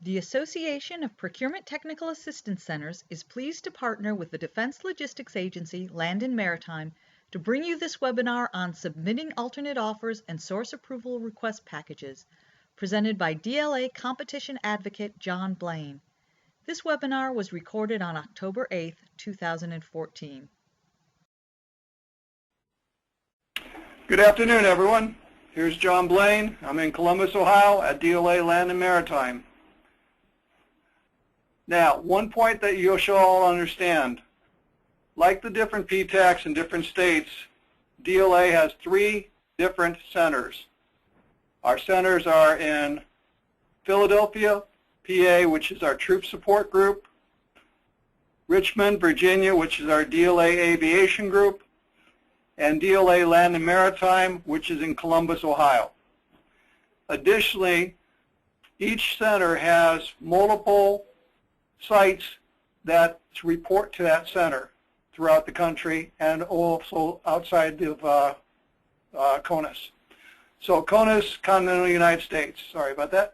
The Association of Procurement Technical Assistance Centers is pleased to partner with the Defense Logistics Agency, Land and Maritime, to bring you this webinar on submitting alternate offers and source approval request packages, presented by DLA competition advocate John Blaine. This webinar was recorded on October 8, 2014. Good afternoon, everyone. Here's John Blaine. I'm in Columbus, Ohio at DLA Land and Maritime. Now, one point that you should all understand, like the different PTACs in different states, DLA has 3 different centers. Our centers are in Philadelphia, PA, which is our troop support group, Richmond, Virginia, which is our DLA aviation group, and DLA Land and Maritime, which is in Columbus, Ohio. Additionally, each center has multiple sites that report to that center throughout the country and also outside of CONUS. So CONUS, Continental United States. Sorry about that.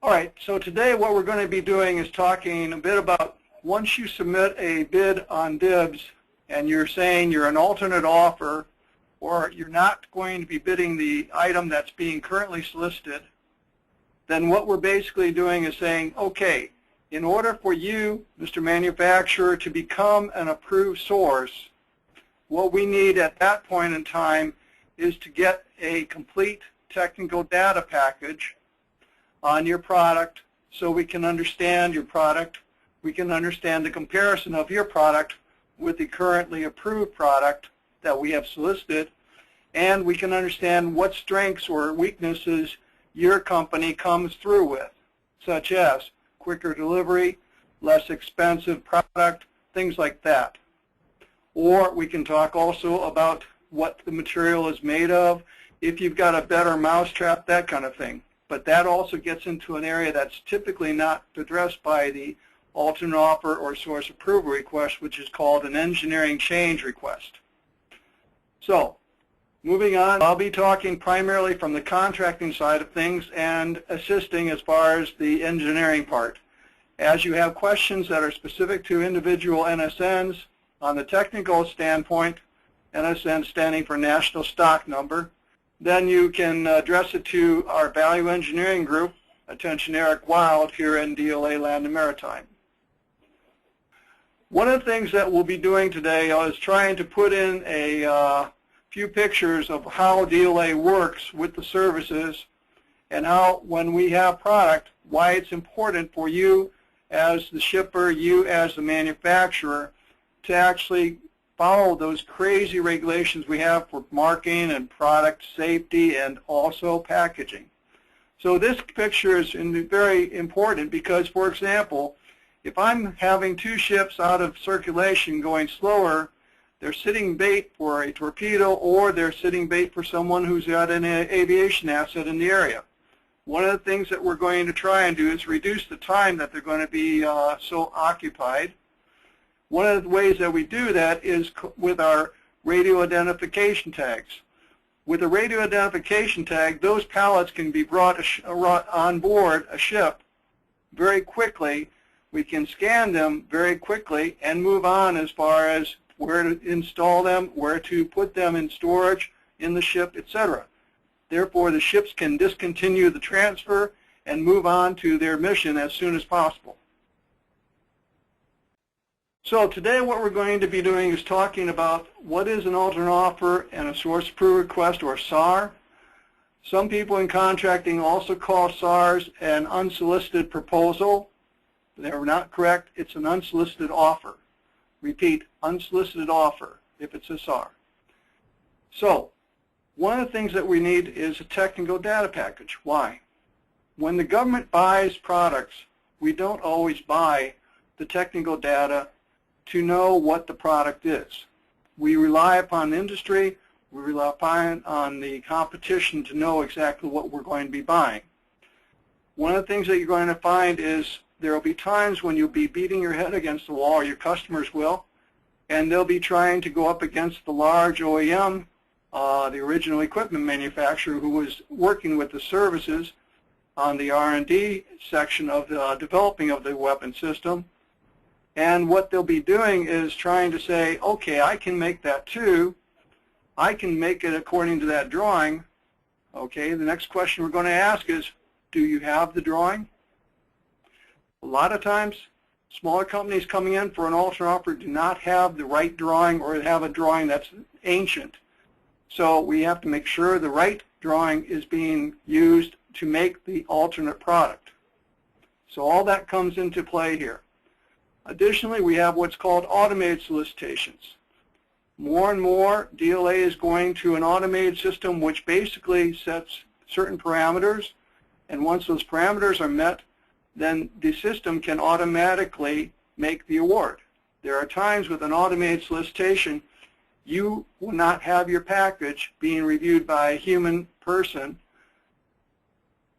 All right, so today what we're going to be doing is talking a bit about once you submit a bid on DIBS and you're saying you're an alternate offer or you're not going to be bidding the item that's being currently solicited, then what we're basically doing is saying, okay, in order for you, Mr. Manufacturer, to become an approved source, what we need at that point in time is to get a complete technical data package on your product so we can understand your product, we can understand the comparison of your product with the currently approved product that we have solicited, and we can understand what strengths or weaknesses your company comes through with, such as quicker delivery, less expensive product, things like that. Or we can talk also about what the material is made of, if you've got a better mousetrap, that kind of thing. But that also gets into an area that's typically not addressed by the alternate offer or source approval request, which is called an engineering change request. So, moving on, I'll be talking primarily from the contracting side of things and assisting as far as the engineering part. As you have questions that are specific to individual NSNs, on the technical standpoint, NSN standing for National Stock Number, then you can address it to our value engineering group, attention Eric Wild, here in DLA Land and Maritime. One of the things that we'll be doing today is trying to put in a few pictures of how DLA works with the services and how, when we have product, why it's important for you as the shipper, you as the manufacturer, to actually follow those crazy regulations we have for marking and product safety and also packaging. So this picture is very important because, for example, if I'm having 2 ships out of circulation going slower, they're sitting bait for a torpedo or they're sitting bait for someone who's got an aviation asset in the area. One of the things that we're going to try and do is reduce the time that they're going to be so occupied. One of the ways that we do that is with our radio identification tags. With a radio identification tag, those pallets can be brought on board a ship very quickly. We can scan them very quickly and move on as far as where to install them, where to put them in storage in the ship, etc. Therefore, the ships can discontinue the transfer and move on to their mission as soon as possible. So today what we're going to be doing is talking about what is an alternate offer and a source approval request, or SAR. Some people in contracting also call SARs an unsolicited proposal. They're not correct. It's an unsolicited offer. Repeat, unsolicited offer if it's a SAR. So one of the things that we need is a technical data package. Why? When the government buys products, we don't always buy the technical data to know what the product is. We rely upon industry, we rely upon the competition to know exactly what we're going to be buying. One of the things that you're going to find is there will be times when you'll be beating your head against the wall, or your customers will, and they'll be trying to go up against the large OEM, the original equipment manufacturer who was working with the services, on the R&D section of the developing of the weapon system. And what they'll be doing is trying to say, okay, I can make that too. I can make it according to that drawing. Okay, the next question we're going to ask is, do you have the drawing? A lot of times, smaller companies coming in for an alternate offer do not have the right drawing or have a drawing that's ancient. So we have to make sure the right drawing is being used to make the alternate product. So all that comes into play here. Additionally, we have what's called automated solicitations. More and more, DLA is going to an automated system which basically sets certain parameters, and once those parameters are met, then the system can automatically make the award. There are times with an automated solicitation, you will not have your package being reviewed by a human person.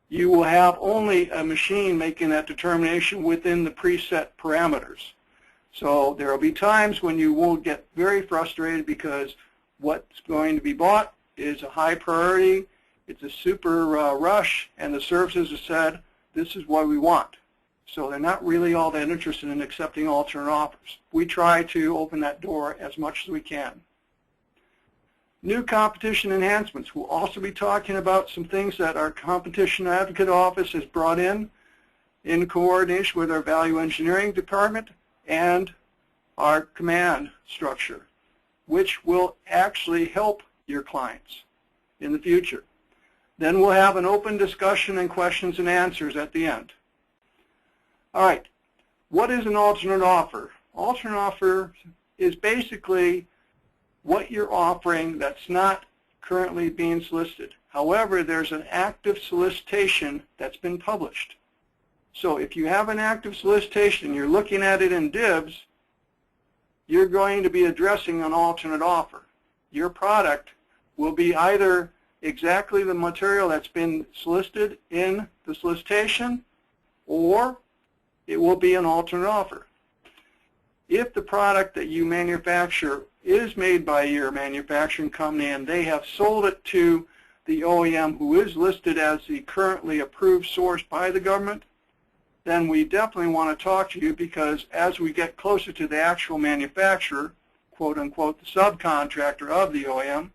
You will have only a machine making that determination within the preset parameters. So there will be times when you will get very frustrated because what's going to be bought is a high priority, it's a super rush, and the services have said, this is what we want. So they're not really all that interested in accepting alternate offers. We try to open that door as much as we can. New competition enhancements. We'll also be talking about some things that our Competition Advocate Office has brought in coordination with our Value Engineering Department and our command structure, which will actually help your clients in the future. Then we'll have an open discussion and questions and answers at the end. All right, what is an alternate offer? Alternate offer is basically what you're offering that's not currently being solicited. However, there's an active solicitation that's been published. So if you have an active solicitation, you're looking at it in dibs, you're going to be addressing an alternate offer. Your product will be either exactly the material that's been solicited in the solicitation, or it will be an alternate offer. If the product that you manufacture is made by your manufacturing company and they have sold it to the OEM who is listed as the currently approved source by the government, then we definitely want to talk to you, because as we get closer to the actual manufacturer, quote unquote, the subcontractor of the OEM,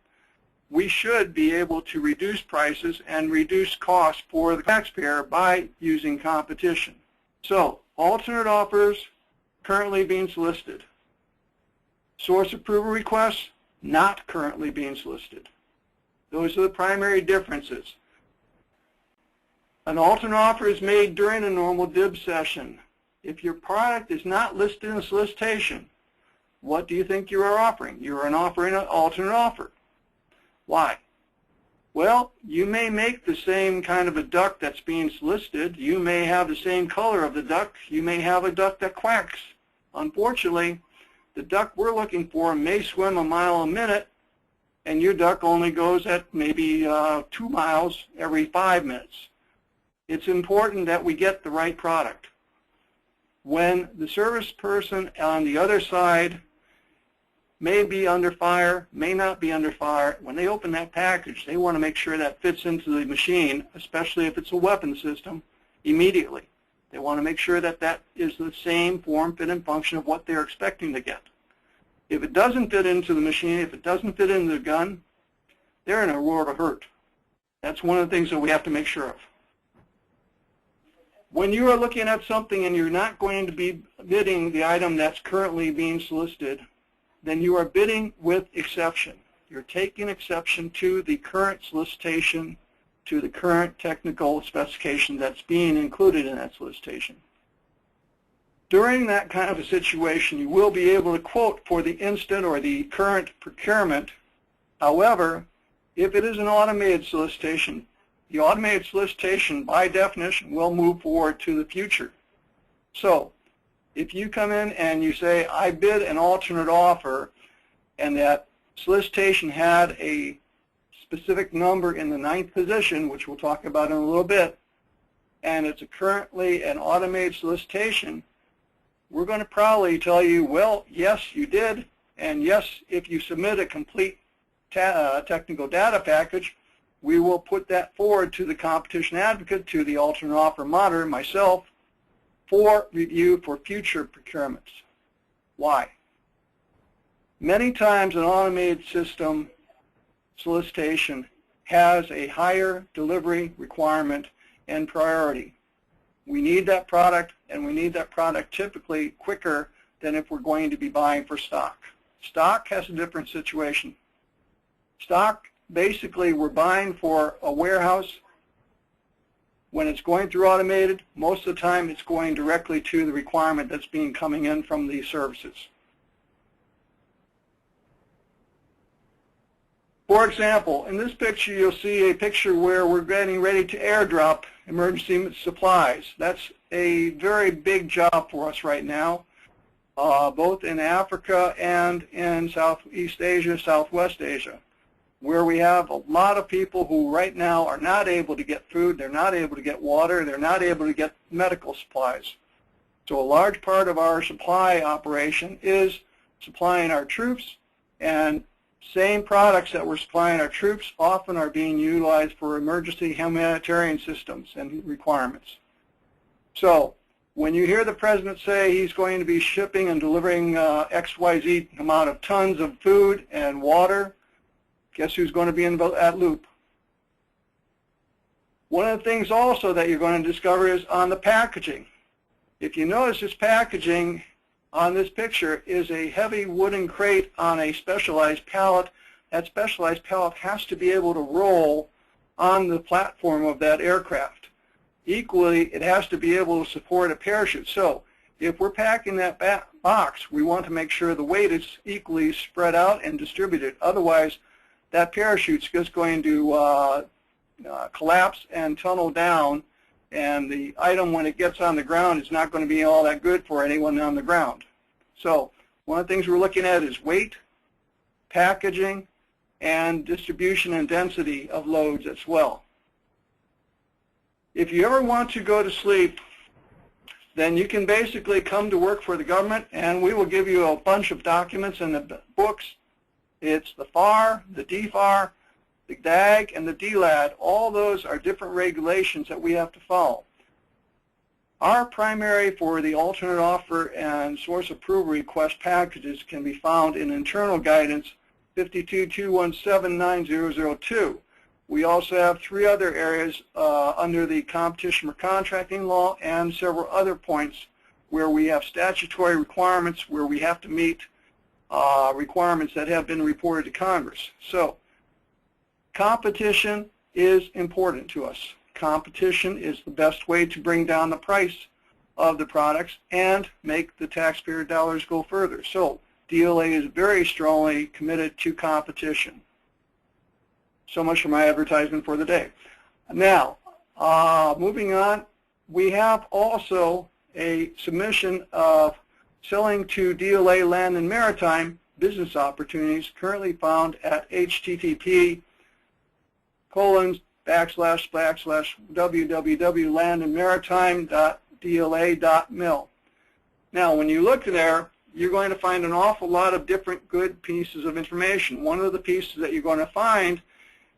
we should be able to reduce prices and reduce costs for the taxpayer by using competition. So, alternate offers currently being solicited. Source approval requests not currently being solicited. Those are the primary differences. An alternate offer is made during a normal DIB session. If your product is not listed in the solicitation, what do you think you are offering? You are offering an alternate offer. Why? Well, you may make the same kind of a duck that's being solicited. You may have the same color of the duck. You may have a duck that quacks. Unfortunately, the duck we're looking for may swim a mile a minute, and your duck only goes at maybe 2 miles every 5 minutes. It's important that we get the right product. When the service person on the other side may be under fire, may not be under fire, when they open that package, they want to make sure that fits into the machine, especially if it's a weapon system, immediately. They want to make sure that that is the same form, fit, and function of what they're expecting to get. If it doesn't fit into the machine, if it doesn't fit into the gun, they're in a world of hurt. That's one of the things that we have to make sure of. When you are looking at something and you're not going to be bidding the item that's currently being solicited, then you are bidding with exception. You're taking exception to the current solicitation, to the current technical specification that's being included in that solicitation. During that kind of a situation, you will be able to quote for the instant or the current procurement. However, if it is an automated solicitation, the automated solicitation, by definition, will move forward to the future. So, if you come in and you say, I bid an alternate offer, and that solicitation had a specific number in the 9th position, which we'll talk about in a little bit, and it's currently an automated solicitation, we're going to probably tell you, well, yes, you did, and yes, if you submit a complete technical data package, we will put that forward to the competition advocate, to the alternate offer monitor, myself, for review for future procurements. Why? Many times an automated system solicitation has a higher delivery requirement and priority. We need that product, and we need that product typically quicker than if we're going to be buying for stock. Stock has a different situation. Stock, basically, we're buying for a warehouse. When it's going through automated, most of the time it's going directly to the requirement that's being coming in from the services. For example, in this picture you'll see a picture where we're getting ready to airdrop emergency supplies. That's a very big job for us right now, both in Africa and in Southeast Asia, Southwest Asia, where we have a lot of people who right now are not able to get food, they're not able to get water, they're not able to get medical supplies. So a large part of our supply operation is supplying our troops, and same products that we're supplying our troops often are being utilized for emergency humanitarian systems and requirements. So when you hear the President say he's going to be shipping and delivering XYZ amount of tons of food and water, guess who's going to be in that loop? One of the things also that you're going to discover is on the packaging. If you notice, this packaging on this picture is a heavy wooden crate on a specialized pallet. That specialized pallet has to be able to roll on the platform of that aircraft. Equally, it has to be able to support a parachute. So if we're packing that box, we want to make sure the weight is equally spread out and distributed. Otherwise, that parachute's just going to collapse and tunnel down, and the item, when it gets on the ground, is not going to be all that good for anyone on the ground. So one of the things we're looking at is weight, packaging, and distribution and density of loads as well. If you ever want to go to sleep, then you can basically come to work for the government, and we will give you a bunch of documents in the books. It's the FAR, the DFAR, the DAG, and the DLAD. All those are different regulations that we have to follow. Our primary for the alternate offer and source approval request packages can be found in internal guidance 5221790002. We also have 3 other areas under the competition for contracting law and several other points where we have statutory requirements where we have to meet requirements that have been reported to Congress. So competition is important to us. Competition is the best way to bring down the price of the products and make the taxpayer dollars go further. So DLA is very strongly committed to competition. So much for my advertisement for the day. Now, moving on, we have also a submission of selling to DLA Land and Maritime business opportunities currently found at http://www.landandmaritime.dla.mil. Now, when you look there, you're going to find an awful lot of different good pieces of information. One of the pieces that you're going to find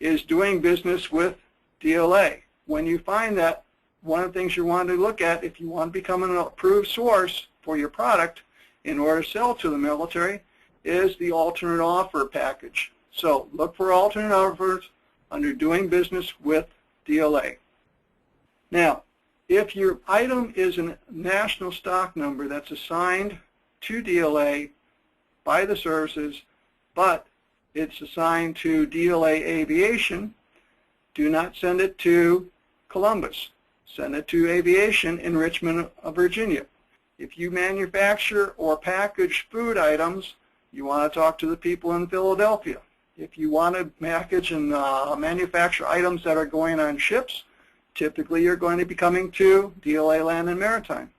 is doing business with DLA. When you find that, one of the things you want to look at if you want to become an approved source for your product in order to sell to the military is the alternate offer package. So look for alternate offers under doing business with DLA. Now, if your item is a national stock number that's assigned to DLA by the services, but it's assigned to DLA Aviation, do not send it to Columbus. Send it to Aviation in Richmond, Virginia. If you manufacture or package food items, you want to talk to the people in Philadelphia. If you want to package and manufacture items that are going on ships, typically you're going to be coming to DLA Land and Maritime.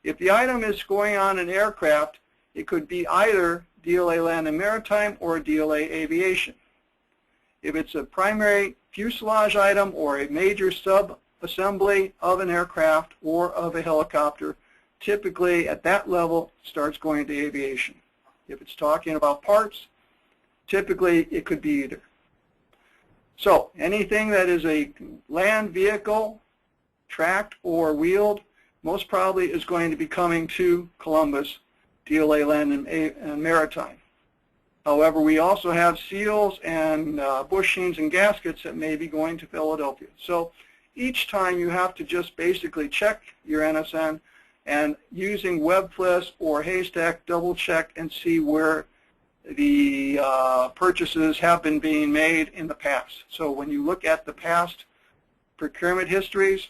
If the item is going on an aircraft, it could be either DLA Land and Maritime or DLA Aviation. If it's a primary fuselage item or a major sub-assembly of an aircraft or of a helicopter, typically at that level starts going to Aviation. If it's talking about parts, typically it could be either. So anything that is a land vehicle, tracked or wheeled, most probably is going to be coming to Columbus, DLA Land and Maritime. However, we also have seals and bushings and gaskets that may be going to Philadelphia. So each time you have to just basically check your NSN, and using WebFLIS or Haystack, double check and see where the purchases have been being made in the past. So when you look at the past procurement histories,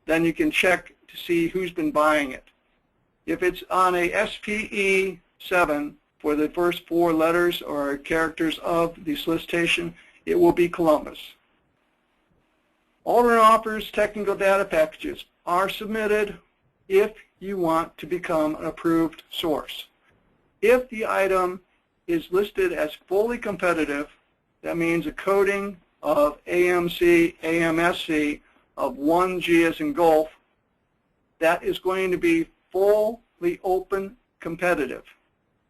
then you can check to see who's been buying it. If it's on a SPE 7 for the first 4 letters or characters of the solicitation, it will be Columbus. Alternate offers technical data packages are submitted if you want to become an approved source. If the item is listed as fully competitive, that means a coding of AMC, AMSC of 1G as in golf, that is going to be fully open competitive.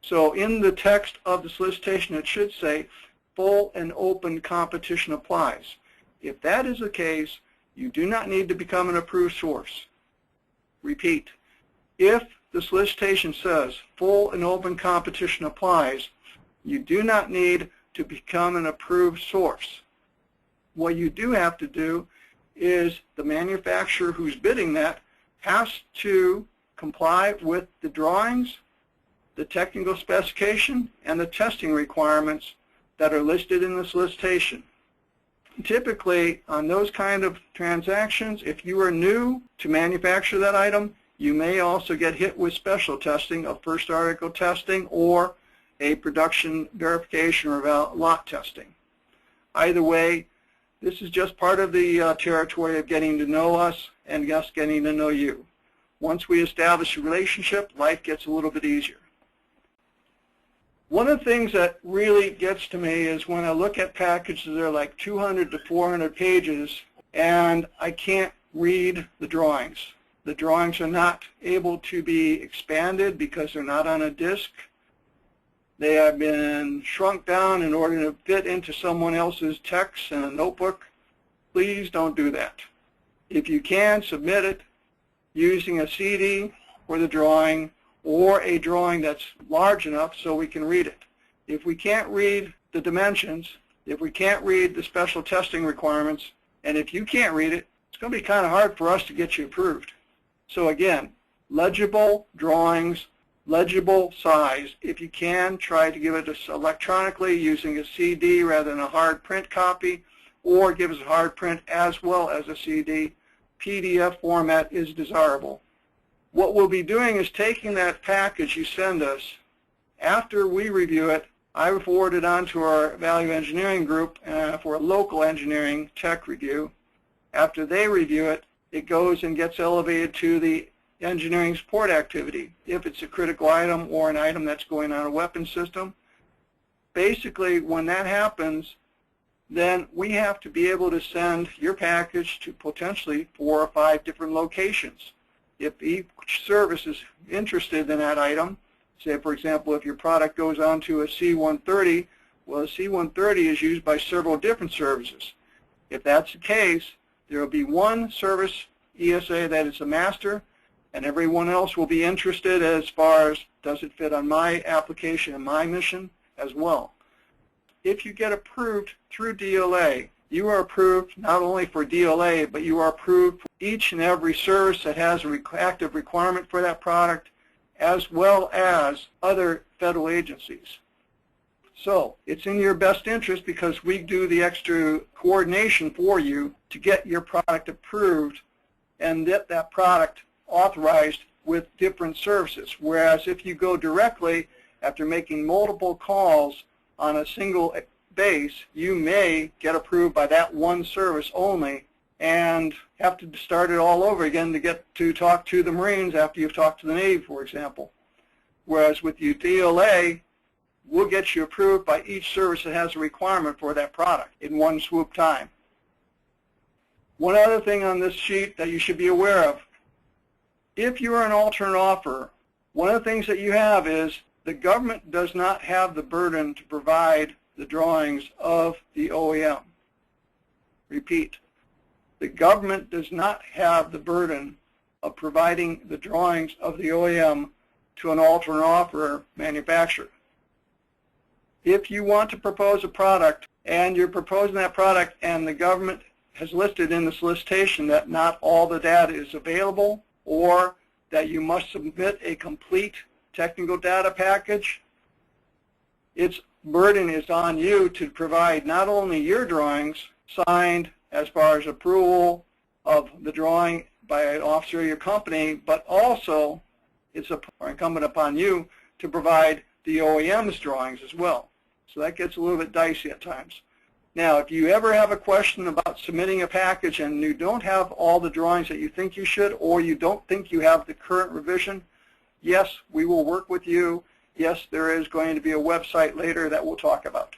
So in the text of the solicitation it should say full and open competition applies. If that is the case, you do not need to become an approved source. Repeat, if the solicitation says full and open competition applies, you do not need to become an approved source. What you do have to do is the manufacturer who's bidding that has to comply with the drawings, the technical specification, and the testing requirements that are listed in the solicitation. Typically, on those kind of transactions, if you are new to manufacture that item, you may also get hit with special testing of first article testing or a production verification or lot testing. Either way, this is just part of the territory of getting to know us and us getting to know you. Once we establish a relationship, life gets a little bit easier. One of the things that really gets to me is when I look at packages that are like 200 to 400 pages and I can't read the drawings. The drawings are not able to be expanded because they're not on a disk. They have been shrunk down in order to fit into someone else's text in a notebook. Please don't do that. If you can, submit it using a CD for the drawing or a drawing that's large enough so we can read it. If we can't read the dimensions, if we can't read the special testing requirements, and if you can't read it, it's going to be kind of hard for us to get you approved. So again, legible drawings, legible size. If you can, try to give it us electronically using a CD rather than a hard print copy, or give us a hard print as well as a CD. PDF format is desirable. What we'll be doing is taking that package you send us. After we review it, I will forward it on to our value engineering group for a local engineering tech review. After they review it, it goes and gets elevated to the engineering support activity, if it's a critical item or an item that's going on a weapon system. Basically, when that happens, then we have to be able to send your package to potentially 4 or 5 different locations. If each service is interested in that item, say for example if your product goes on to a C-130, well a C-130 is used by several different services. If that's the case, there will be one service ESA that is the master, and everyone else will be interested as far as does it fit on my application and my mission as well. If you get approved through DLA, you are approved not only for DLA, but you are approved for each and every service that has an active requirement for that product, as well as other federal agencies. So it's in your best interest, because we do the extra coordination for you to get your product approved and get that product authorized with different services. Whereas if you go directly after making multiple calls on a single base, you may get approved by that one service only and have to start it all over again to get to talk to the Marines after you've talked to the Navy, for example. Whereas with the DLA, we'll get you approved by each service that has a requirement for that product in one swoop time. One other thing on this sheet that you should be aware of, if you are an alternate offer, one of the things that you have is the government does not have the burden to provide the drawings of the OEM. Repeat, the government does not have the burden of providing the drawings of the OEM to an alternate offer manufacturer. If you want to propose a product and you're proposing that product and the government has listed in the solicitation that not all the data is available or that you must submit a complete technical data package, its burden is on you to provide not only your drawings signed as far as approval of the drawing by an officer of your company, but also it's incumbent upon you to provide the OEM's drawings as well. So that gets a little bit dicey at times. Now, if you ever have a question about submitting a package and you don't have all the drawings that you think you should, or you don't think you have the current revision, yes, we will work with you. Yes, there is going to be a website later that we'll talk about.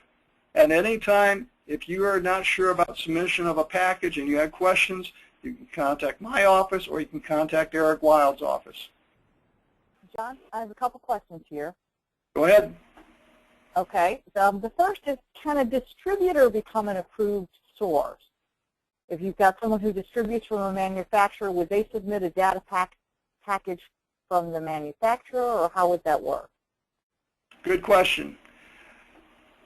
At any time, if you are not sure about submission of a package and you have questions, you can contact my office or you can contact Eric Wild's office. John, I have a couple questions here. Go ahead. Okay. The first is, can a distributor become an approved source? If you've got someone who distributes from a manufacturer, would they submit a data package from the manufacturer, or how would that work? Good question.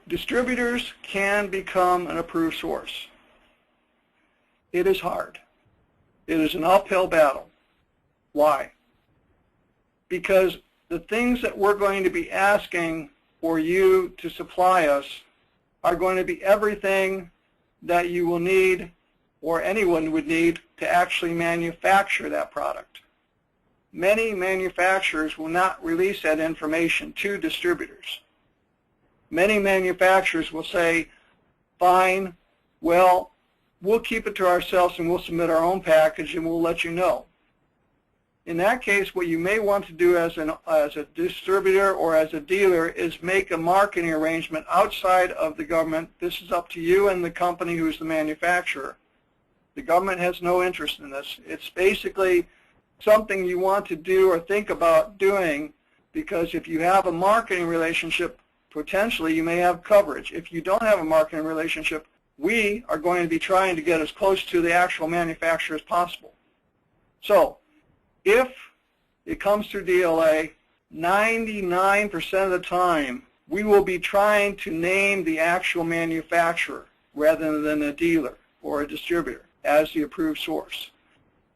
Distributors can become an approved source. It is hard. It is an uphill battle. Why? Because the things that we're going to be asking for you to supply us are going to be everything that you will need or anyone would need to actually manufacture that product. Many manufacturers will not release that information to distributors. Many manufacturers will say, fine, well, we'll keep it to ourselves and we'll submit our own package and we'll let you know. In that case, what you may want to do as a distributor or as a dealer is make a marketing arrangement outside of the government. This is up to you and the company who's the manufacturer. The government has no interest in this. It's basically something you want to do or think about doing, because if you have a marketing relationship, potentially you may have coverage. If you don't have a marketing relationship, we are going to be trying to get as close to the actual manufacturer as possible. So if it comes through DLA, 99% of the time we will be trying to name the actual manufacturer rather than a dealer or a distributor as the approved source.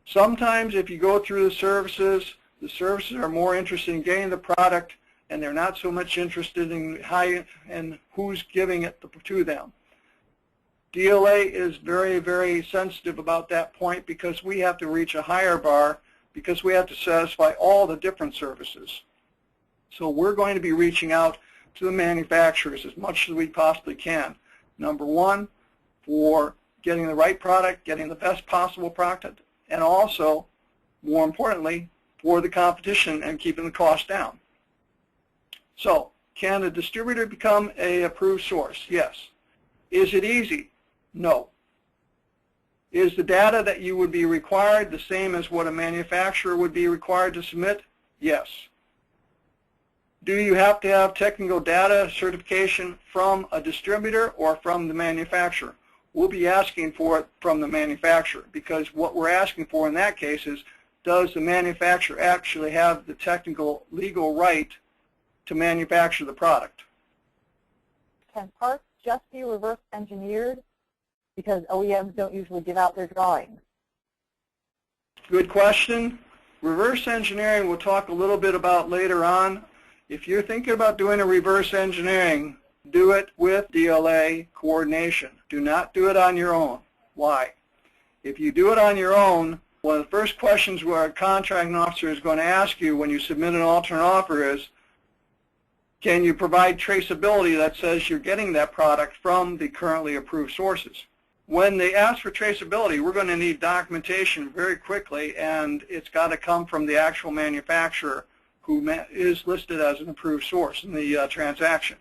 Sometimes if you go through the services are more interested in getting the product and they're not so much interested in who's giving it to them. DLA is very, very sensitive about that point because we have to reach a higher bar because we have to satisfy all the different services. So we're going to be reaching out to the manufacturers as much as we possibly can. Number one, for getting the right product, getting the best possible product, and also, more importantly, for the competition and keeping the cost down. So, can a distributor become an approved source? Yes. Is it easy? No. Is the data that you would be required the same as what a manufacturer would be required to submit? Yes. Do you have to have technical data certification from a distributor or from the manufacturer? We'll be asking for it from the manufacturer, because what we're asking for in that case is, does the manufacturer actually have the technical legal right to manufacture the product? Can parts just be reverse engineered? Because OEMs don't usually give out their drawings. Good question. Reverse engineering we'll talk a little bit about later on. If you're thinking about doing a reverse engineering, do it with DLA coordination. Do not do it on your own. Why? If you do it on your own, one of the first questions where a contracting officer is going to ask you when you submit an alternate offer is, can you provide traceability that says you're getting that product from the currently approved sources? When they ask for traceability, we're going to need documentation very quickly, and it's got to come from the actual manufacturer who is listed as an approved source in the transaction.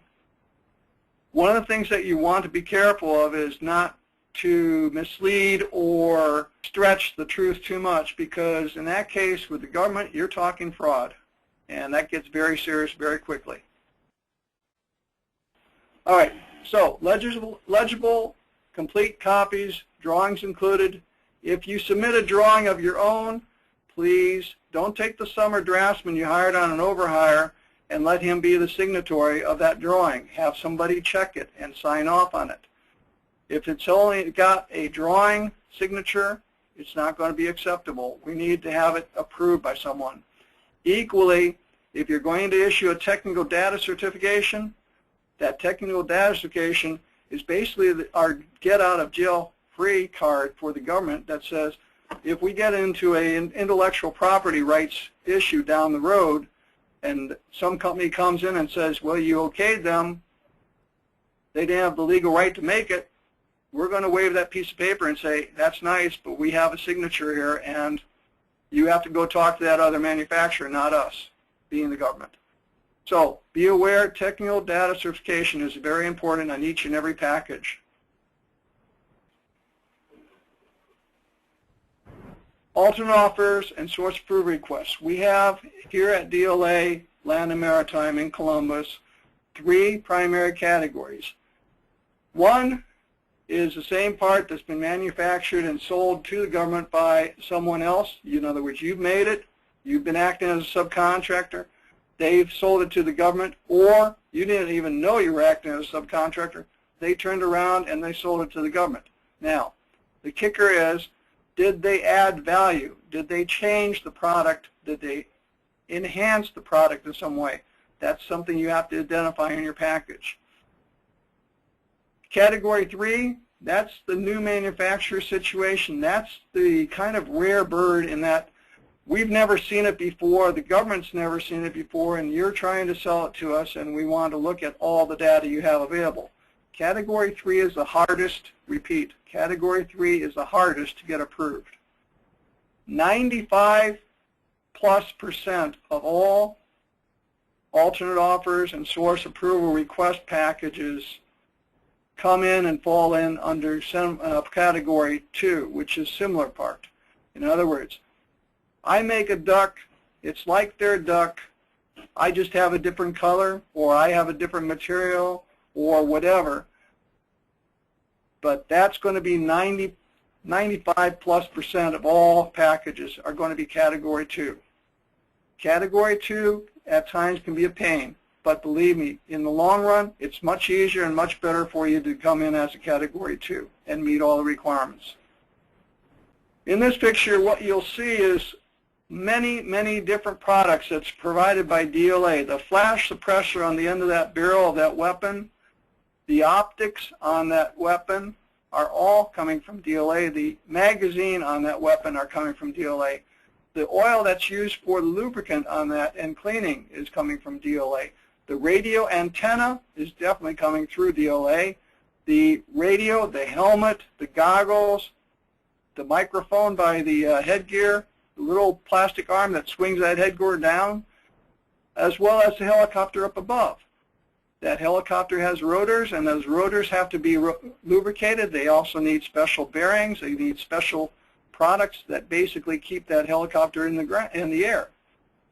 One of the things that you want to be careful of is not to mislead or stretch the truth too much, because in that case with the government you're talking fraud, and that gets very serious very quickly. All right, so legible complete copies, drawings included. If you submit a drawing of your own, please don't take the summer draftsman you hired on an overhire and let him be the signatory of that drawing. Have somebody check it and sign off on it. If it's only got a drawing signature, it's not going to be acceptable. We need to have it approved by someone. Equally, if you're going to issue a technical data certification, that technical data certification is basically our get-out-of-jail-free card for the government that says if we get into an intellectual property rights issue down the road and some company comes in and says, well, you okayed them, they didn't have the legal right to make it, we're going to waive that piece of paper and say, that's nice, but we have a signature here, and you have to go talk to that other manufacturer, not us, being the government. So be aware, technical data certification is very important on each and every package. Alternate offers and source approval requests. We have here at DLA, Land and Maritime in Columbus, 3 primary categories. One is the same part that's been manufactured and sold to the government by someone else. In other words, you've made it, you've been acting as a subcontractor, they've sold it to the government, or you didn't even know you were acting as a subcontractor. They turned around and they sold it to the government. Now, the kicker is, did they add value? Did they change the product? Did they enhance the product in some way? That's something you have to identify in your package. Category 3, that's the new manufacturer situation. That's the kind of rare bird in that we've never seen it before, the government's never seen it before, and you're trying to sell it to us, and we want to look at all the data you have available. Category 3 is the hardest, repeat, Category 3 is the hardest to get approved. 95+% of all alternate offers and source approval request packages come in and fall in under Category 2, which is similar part. In other words, I make a duck, it's like their duck, I just have a different color, or I have a different material, or whatever. But that's going to be 95+% of all packages are going to be Category 2. Category 2 at times can be a pain, but believe me, in the long run, it's much easier and much better for you to come in as a Category 2 and meet all the requirements. In this picture, what you'll see is many different products that's provided by DLA. The flash suppressor on the end of that barrel of that weapon, the optics on that weapon are all coming from DLA. The magazine on that weapon are coming from DLA. The oil that's used for the lubricant on that and cleaning is coming from DLA. The radio antenna is definitely coming through DLA. The radio, the helmet, the goggles, the microphone by the headgear, the little plastic arm that swings that headgear down, as well as the helicopter up above. That helicopter has rotors, and those rotors have to be lubricated. They also need special bearings. They need special products that basically keep that helicopter in the air.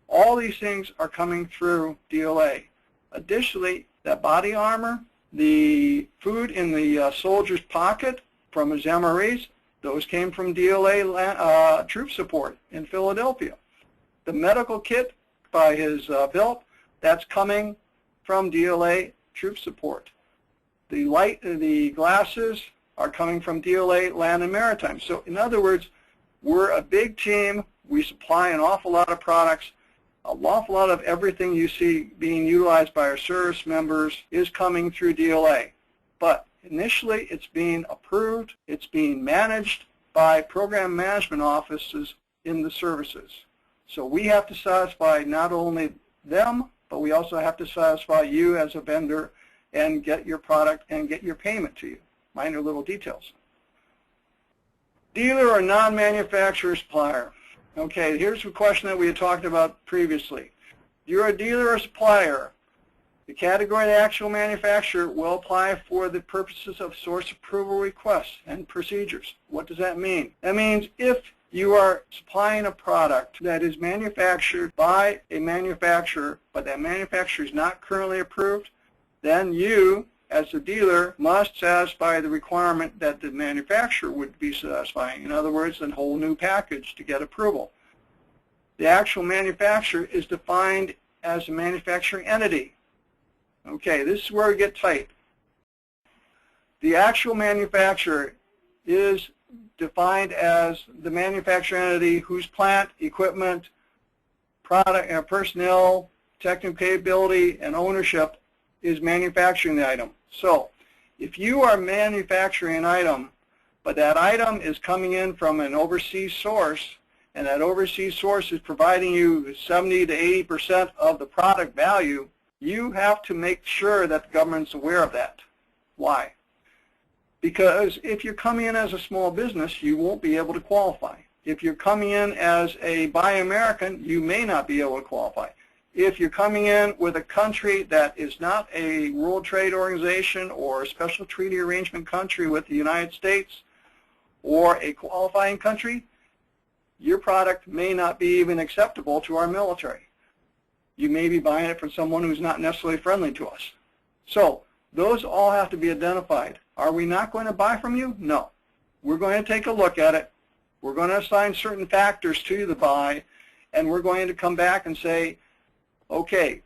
All these things are coming through DLA. Additionally, that body armor, the food in the soldier's pocket from his MREs, those came from DLA troop support in Philadelphia. The medical kit by his belt, that's coming from DLA troop support. The glasses are coming from DLA Land and Maritime. So in other words, we're a big team. We supply an awful lot of products. An awful lot of everything you see being utilized by our service members is coming through DLA. But initially, it's being approved, it's being managed by program management offices in the services. So we have to satisfy not only them, but we also have to satisfy you as a vendor and get your product and get your payment to you. Minor little details. Dealer or non-manufacturer supplier. Okay, here's a question that we had talked about previously. You're a dealer or supplier. The category of the actual manufacturer will apply for the purposes of source approval requests and procedures. What does that mean? That means if you are supplying a product that is manufactured by a manufacturer, but that manufacturer is not currently approved, then you, as the dealer, must satisfy the requirement that the manufacturer would be satisfying. In other words, a whole new package to get approval. The actual manufacturer is defined as a manufacturing entity. Okay, this is where we get tight. The actual manufacturer is defined as the manufacturing entity whose plant, equipment, product, personnel, technical capability, and ownership is manufacturing the item. So, if you are manufacturing an item, but that item is coming in from an overseas source, and that overseas source is providing you 70 to 80% of the product value, you have to make sure that the government's aware of that. Why? Because if you're coming in as a small business, you won't be able to qualify. If you're coming in as a Buy American, you may not be able to qualify. If you're coming in with a country that is not a World Trade Organization or a special treaty arrangement country with the United States or a qualifying country, your product may not be even acceptable to our military. You may be buying it from someone who's not necessarily friendly to us. So those all have to be identified. Are we not going to buy from you? No. We're going to take a look at it. We're going to assign certain factors to the buy, and we're going to come back and say, okay,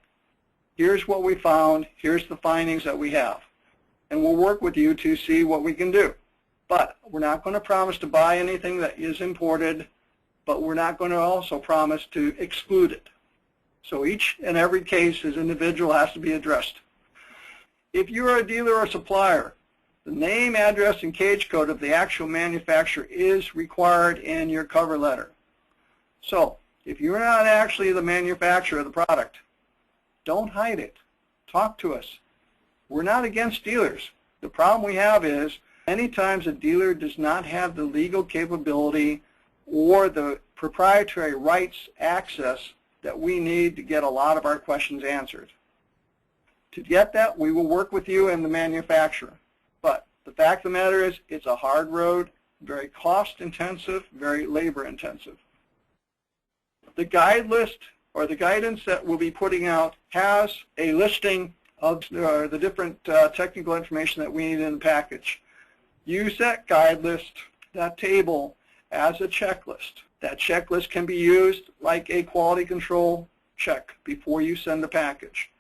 here's what we found, here's the findings that we have. And we'll work with you to see what we can do. But we're not going to promise to buy anything that is imported, but we're not going to also promise to exclude it. So each and every case as individual has to be addressed. If you're a dealer or supplier, the name, address, and cage code of the actual manufacturer is required in your cover letter. So if you're not actually the manufacturer of the product, don't hide it. Talk to us. We're not against dealers. The problem we have is many times a dealer does not have the legal capability or the proprietary rights access that we need to get a lot of our questions answered. To get that, we will work with you and the manufacturer. But the fact of the matter is, it's a hard road, very cost-intensive, very labor-intensive. The guide list, or the guidance that we'll be putting out, has a listing of the different technical information that we need in the package. Use that guide list, that table, as a checklist. That checklist can be used like a quality control check before you send the package.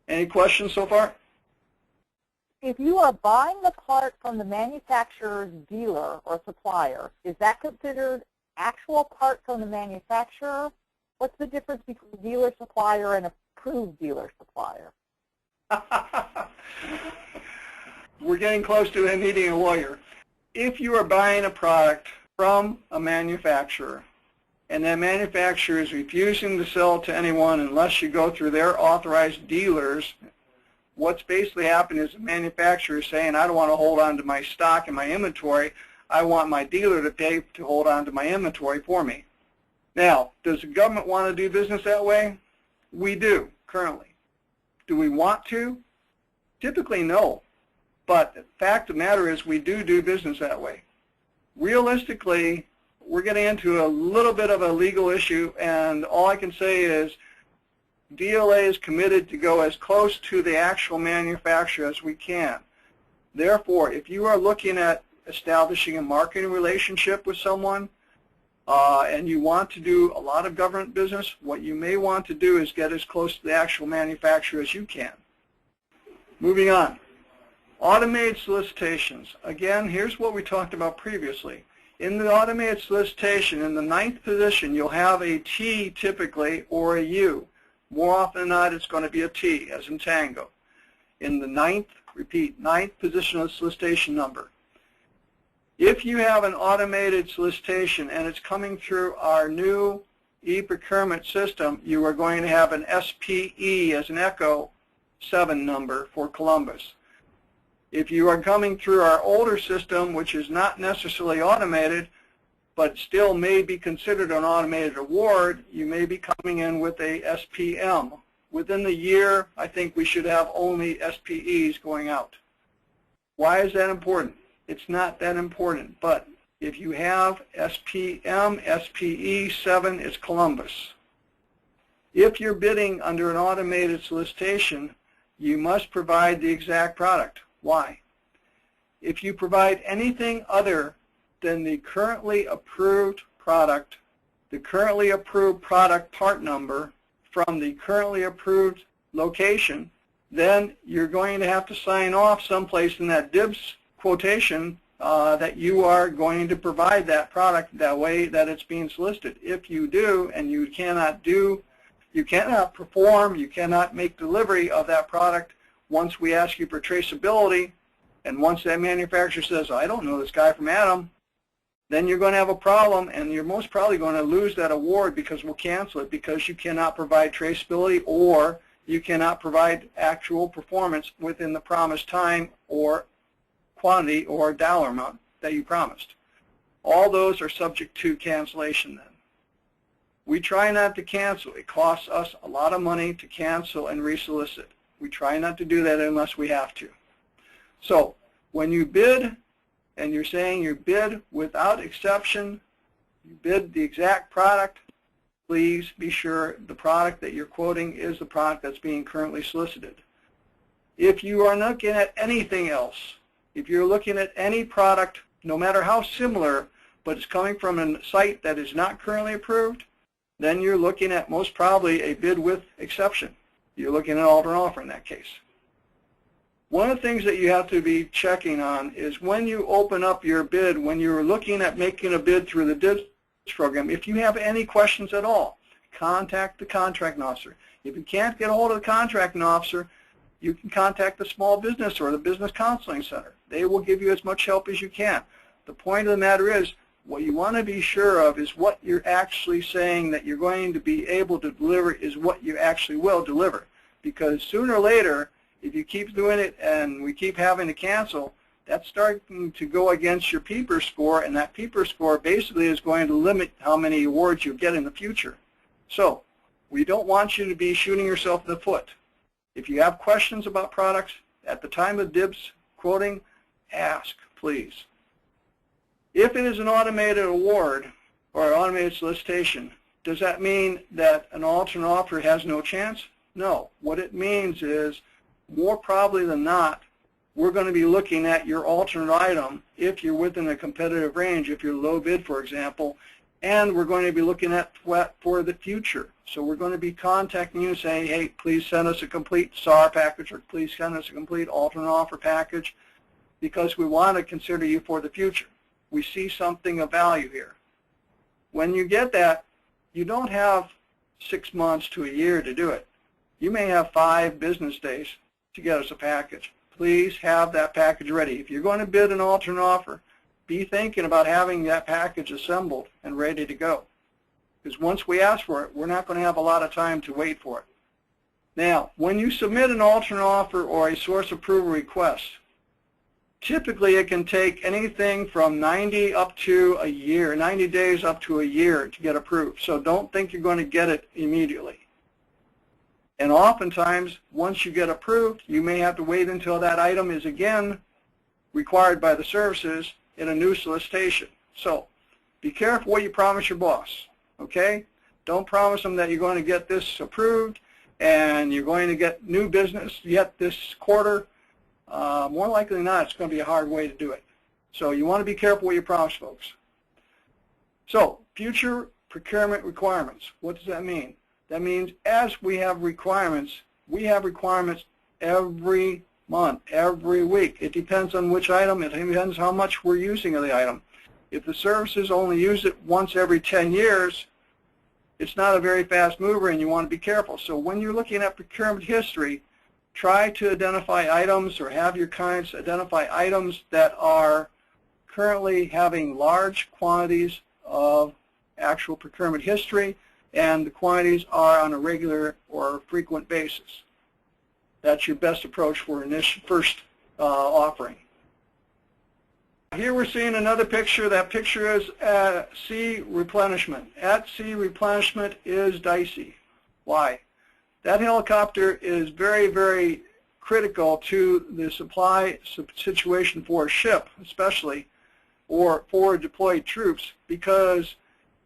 Any questions so far? If you are buying the part from the manufacturer's dealer or supplier, is that considered actual part from the manufacturer? What's the difference between dealer supplier and approved dealer supplier? We're getting close to needing a lawyer. If you are buying a product from a manufacturer and that manufacturer is refusing to sell to anyone unless you go through their authorized dealers, what's basically happened is the manufacturer is saying, I don't want to hold on to my stock and my inventory. I want my dealer to pay to hold on to my inventory for me. Now, does the government want to do business that way? We do, currently. Do we want to? Typically, no. But the fact of the matter is we do business that way. Realistically, we're getting into a little bit of a legal issue, and all I can say is DLA is committed to go as close to the actual manufacturer as we can. Therefore, if you are looking at establishing a marketing relationship with someone and you want to do a lot of government business, what you may want to do is get as close to the actual manufacturer as you can. Moving on. Automated solicitations. Again, here's what we talked about previously. In the automated solicitation, in the 9th position, you'll have a T typically or a U. More often than not, it's going to be a T, as in tango. In the 9th, repeat, 9th position of the solicitation number. If you have an automated solicitation and it's coming through our new e-procurement system, you are going to have an SPE, as an Echo, 7 number for Columbus. If you are coming through our older system, which is not necessarily automated, but still may be considered an automated award, you may be coming in with a SPM. Within the year, I think we should have only SPEs going out. Why is that important? It's not that important, but if you have SPM, SPE 7 is Columbus. If you're bidding under an automated solicitation, you must provide the exact product. Why? If you provide anything other than the currently approved product, the currently approved product part number from the currently approved location, then you're going to have to sign off someplace in that DIBS quotation that you are going to provide that product that way that it's being solicited. If you do, and you cannot perform, you cannot make delivery of that product once we ask you for traceability, and once that manufacturer says, I don't know this guy from Adam, then you're going to have a problem, and you're most probably going to lose that award because we'll cancel it because you cannot provide traceability or you cannot provide actual performance within the promised time or quantity or dollar amount that you promised. All those are subject to cancellation then. We try not to cancel. It costs us a lot of money to cancel and resolicit. We try not to do that unless we have to. So when you bid and you're saying you bid without exception, you bid the exact product, please be sure the product that you're quoting is the product that's being currently solicited. If you are looking at anything else, if you're looking at any product, no matter how similar, but it's coming from a site that is not currently approved, then you're looking at most probably a bid with exception. You're looking at alternate offer in that case. One of the things that you have to be checking on is when you open up your bid, when you're looking at making a bid through the DIBS program, if you have any questions at all, contact the contracting officer. If you can't get a hold of the contracting officer, you can contact the small business or the business counseling center. They will give you as much help as you can. The point of the matter is, what you want to be sure of is what you're actually saying that you're going to be able to deliver is what you actually will deliver. Because sooner or later, if you keep doing it and we keep having to cancel, that's starting to go against your PEPR score, and that PEPR score basically is going to limit how many awards you get in the future. So we don't want you to be shooting yourself in the foot. If you have questions about products, at the time of DIBS quoting, ask, please. If it is an automated award or an automated solicitation, does that mean that an alternate offer has no chance? No. What it means is, more probably than not, we're going to be looking at your alternate item if you're within a competitive range, if you're low bid, for example, and we're going to be looking at for the future. So we're going to be contacting you saying, hey, please send us a complete SAR package, or please send us a complete alternate offer package, because we want to consider you for the future. We see something of value here. When you get that, you don't have 6 months to a year to do it. You may have 5 business days to get us a package. Please have that package ready. If you're going to bid an alternate offer, be thinking about having that package assembled and ready to go. Because once we ask for it, we're not going to have a lot of time to wait for it. Now, when you submit an alternate offer or a source approval request, typically it can take anything from 90 up to a year, 90 days up to a year to get approved. So don't think you're going to get it immediately. And oftentimes, once you get approved, you may have to wait until that item is again required by the services in a new solicitation. So be careful what you promise your boss, okay? Don't promise them that you're going to get this approved and you're going to get new business yet this quarter. More likely than not, it's going to be a hard way to do it. So you want to be careful what you promise, folks. So future procurement requirements, what does that mean? That means as we have requirements every month, every week. It depends on which item. It depends how much we're using of the item. If the services only use it once every 10 years, it's not a very fast mover, and you want to be careful. So when you're looking at procurement history, try to identify items, or have your clients identify items that are currently having large quantities of actual procurement history, and the quantities are on a regular or frequent basis. That's your best approach for initial first offering. Here we're seeing another picture. That picture is at-sea replenishment. At-sea replenishment is dicey. Why? That helicopter is very, very critical to the supply situation for a ship, especially, or for deployed troops, because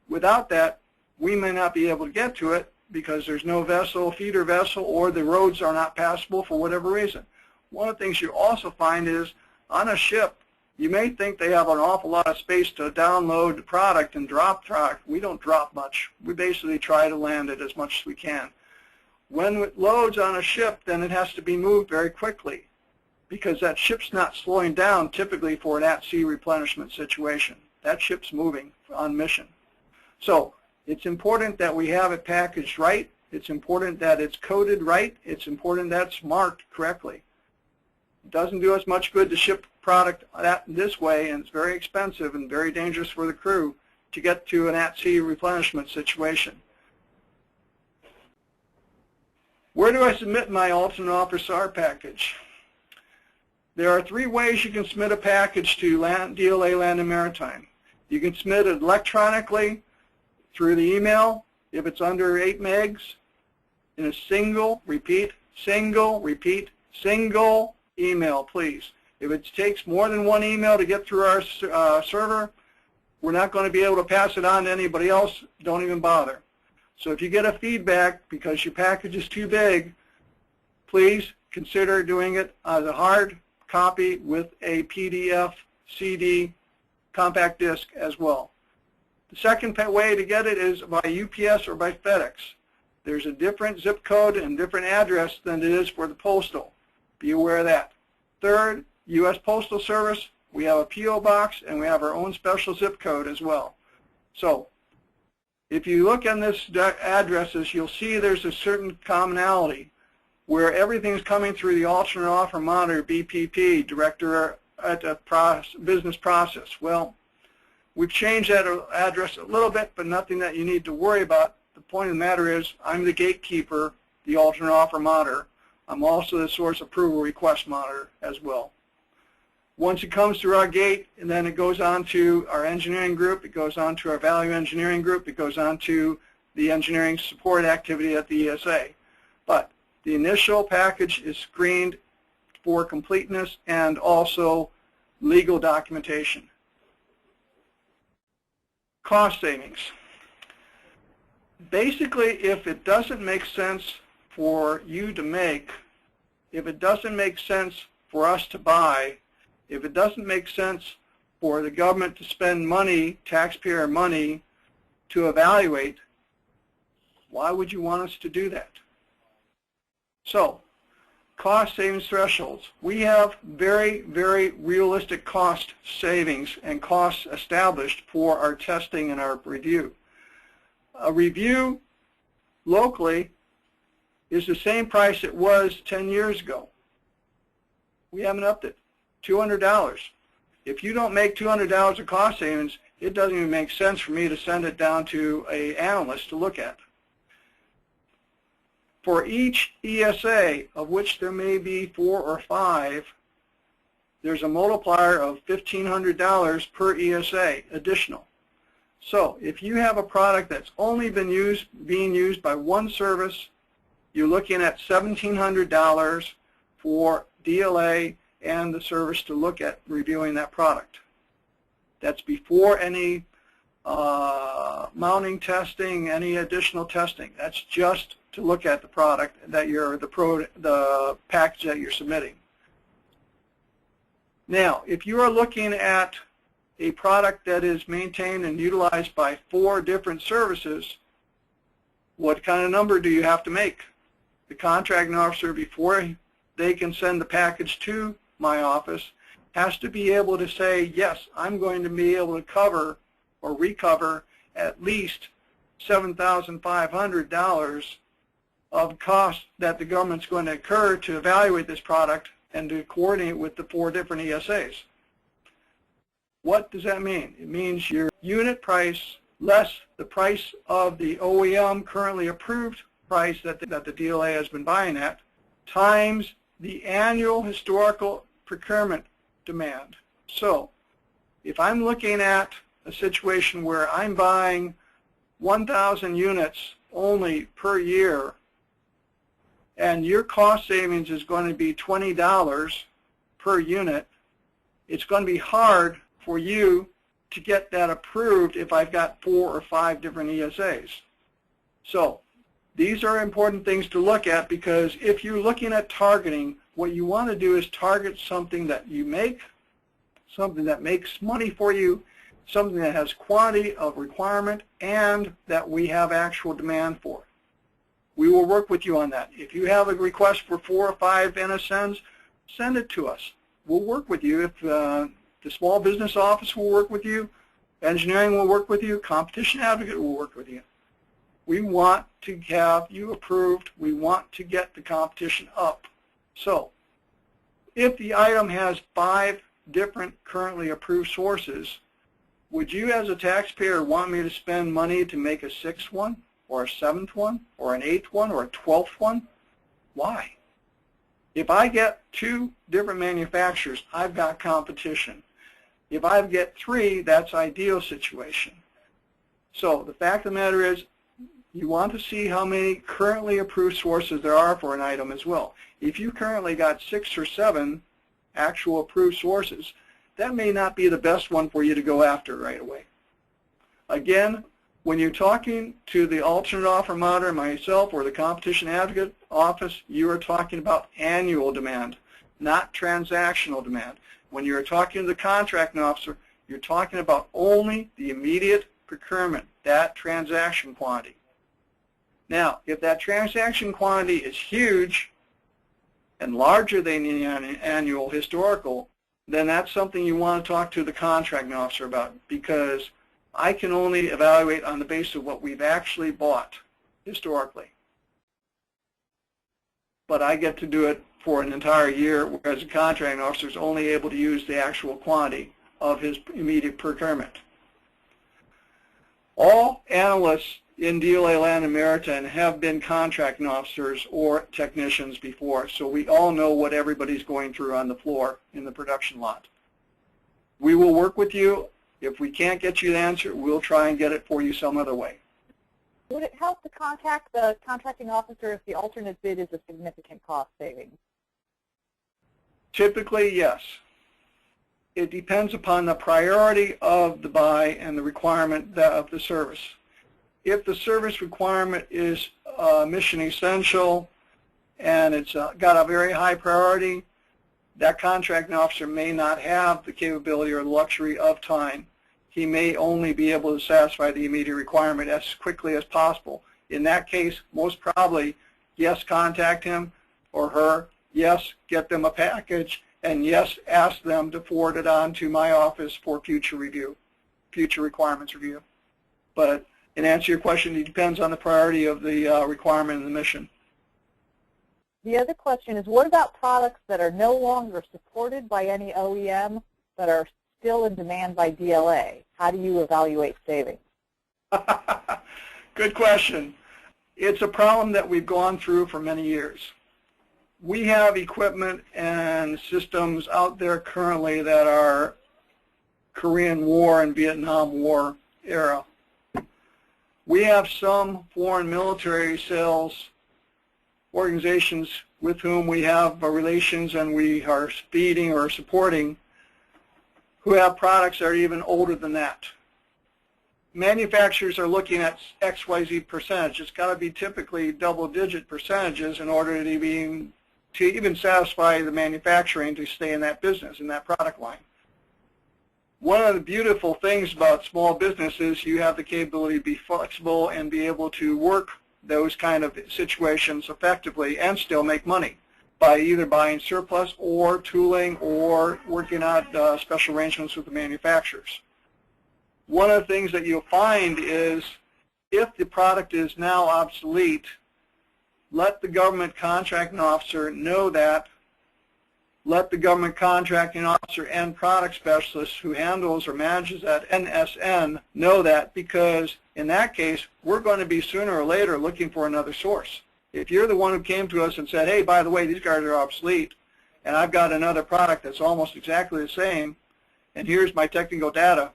without that, we may not be able to get to it, because there's no vessel, feeder vessel, or the roads are not passable for whatever reason. One of the things you also find is on a ship, you may think they have an awful lot of space to download the product and drop product. We don't drop much. We basically try to land it as much as we can. When it loads on a ship, then it has to be moved very quickly because that ship's not slowing down typically for an at-sea replenishment situation. That ship's moving on mission. So it's important that we have it packaged right. It's important that it's coded right. It's important that it's marked correctly. It doesn't do us much good to ship product this way, and it's very expensive and very dangerous for the crew to get to an at-sea replenishment situation. Where do I submit my alternate offer SAR package? There are 3 ways you can submit a package to DLA Land and Maritime. You can submit it electronically through the email if it's under 8 megs in a single, repeat, single email, please. If it takes more than 1 email to get through our server, we're not going to be able to pass it on to anybody else. Don't even bother. So if you get a feedback because your package is too big, please consider doing it as a hard copy with a PDF, CD, compact disc as well. The second way to get it is by UPS or by FedEx. There's a different zip code and different address than it is for the postal. Be aware of that. Third, U.S. Postal Service, we have a P.O. box and we have our own special zip code as well. So if you look on this addresses, you'll see there's a certain commonality where everything's coming through the alternate offer monitor, BPP, Director at the Business Process. Well, we've changed that address a little bit, but nothing that you need to worry about. The point of the matter is I'm the gatekeeper, the alternate offer monitor. I'm also the source approval request monitor as well. Once it comes through our gate, and then it goes on to our engineering group, it goes on to our value engineering group, it goes on to the engineering support activity at the ESA. But the initial package is screened for completeness and also legal documentation. Cost savings. Basically, if it doesn't make sense for you to make, if it doesn't make sense for us to buy, if it doesn't make sense for the government to spend money, taxpayer money, to evaluate, why would you want us to do that? So, cost savings thresholds. We have very, very realistic cost savings and costs established for our testing and our review. A review locally is the same price it was 10 years ago. We haven't upped it. $200. If you don't make $200 of cost savings, it doesn't even make sense for me to send it down to an analyst to look at. For each ESA, of which there may be 4 or 5, there's a multiplier of $1,500 per ESA additional. So if you have a product that's only being used by one service, you're looking at $1,700 for DLA and the service to look at reviewing that product. That's before any mounting testing, any additional testing. That's just to look at the product that the package that you're submitting. Now, if you are looking at a product that is maintained and utilized by 4 different services, what kind of number do you have to make? The contracting officer, before they can send the package to my office, has to be able to say, yes, I'm going to be able to cover or recover at least $7,500 of cost that the government's going to incur to evaluate this product and to coordinate with the 4 different ESAs. What does that mean? It means your unit price less the price of the OEM currently approved price that the DLA has been buying at, times the annual historical procurement demand. So if I'm looking at a situation where I'm buying 1,000 units only per year, and your cost savings is going to be $20 per unit, it's going to be hard for you to get that approved if I've got 4 or 5 different ESAs. So These are important things to look at, because if you're looking at targeting, what you want to do is target something that you make, something that makes money for you, something that has quantity of requirement, and that we have actual demand for. We will work with you on that. If you have a request for 4 or 5 NSNs, send it to us. We'll work with you. If the small business office will work with you, engineering will work with you, competition advocate will work with you. We want to have you approved. We want to get the competition up. So if the item has 5 different currently approved sources, would you as a taxpayer want me to spend money to make a 6th one, or a 7th one, or an 8th one, or a 12th one? Why? If I get 2 different manufacturers, I've got competition. If I get 3, that's ideal situation. So the fact of the matter is, you want to see how many currently approved sources there are for an item as well. If you currently got 6 or 7 actual approved sources, that may not be the best one for you to go after right away. Again, when you're talking to the alternate offer monitor, myself, or the competition advocate office, you are talking about annual demand, not transactional demand. When you're talking to the contracting officer, you're talking about only the immediate procurement, that transaction quantity. Now, if that transaction quantity is huge and larger than the annual historical, then that's something you want to talk to the contracting officer about, because I can only evaluate on the basis of what we've actually bought historically. But I get to do it for an entire year, whereas the contracting officer is only able to use the actual quantity of his immediate procurement. All analysts in DLA Land and Maritime have been contracting officers or technicians before, so we all know what everybody's going through on the floor in the production lot. We will work with you. If we can't get you the answer, we'll try and get it for you some other way. Would it help to contact the contracting officer if the alternate bid is a significant cost savings? Typically, yes. It depends upon the priority of the buy and the requirement of the service. If the service requirement is mission essential and it's got a very high priority, that contracting officer may not have the capability or the luxury of time. He may only be able to satisfy the immediate requirement as quickly as possible. In that case, most probably, yes, contact him or her, yes, get them a package, and yes, ask them to forward it on to my office for future review, future requirements review. But in answer to your question, it depends on the priority of the requirement and the mission. The other question is, what about products that are no longer supported by any OEM but are still in demand by DLA? How do you evaluate savings? Good question. It's a problem that we've gone through for many years. We have equipment and systems out there currently that are Korean War and Vietnam War era. We have some foreign military sales organizations with whom we have relations and we are feeding or supporting, who have products that are even older than that. Manufacturers are looking at XYZ percentage. It's got to be typically double-digit percentages in order to even satisfy the manufacturing to stay in that business, in that product line. One of the beautiful things about small business is you have the capability to be flexible and be able to work those kind of situations effectively and still make money by either buying surplus or tooling or working out special arrangements with the manufacturers. One of the things that you'll find is if the product is now obsolete, let the government contracting officer know that. Let the government contracting officer and product specialist who handles or manages that NSN know that, because in that case, we're going to be sooner or later looking for another source. If you're the one who came to us and said, hey, by the way, these guys are obsolete, and I've got another product that's almost exactly the same, and here's my technical data,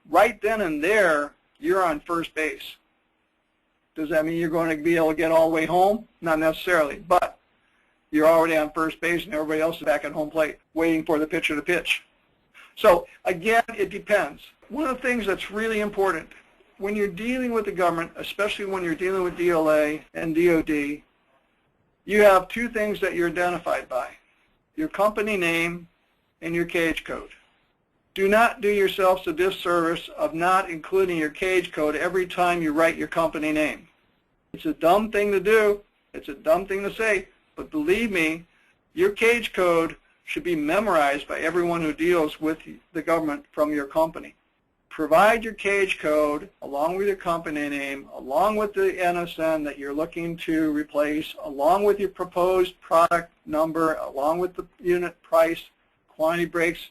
right then and there, you're on first base. Does that mean you're going to be able to get all the way home? Not necessarily, but you're already on first base and everybody else is back at home plate waiting for the pitcher to pitch. So again, it depends. One of the things that's really important when you're dealing with the government, especially when you're dealing with DLA and DOD, you have two things that you're identified by: your company name and your cage code. Do not do yourselves a disservice of not including your cage code every time you write your company name. It's a dumb thing to do. It's a dumb thing to say, but believe me, your cage code should be memorized by everyone who deals with the government from your company. Provide your cage code along with your company name, along with the NSN that you're looking to replace, along with your proposed product number, along with the unit price, quantity breaks,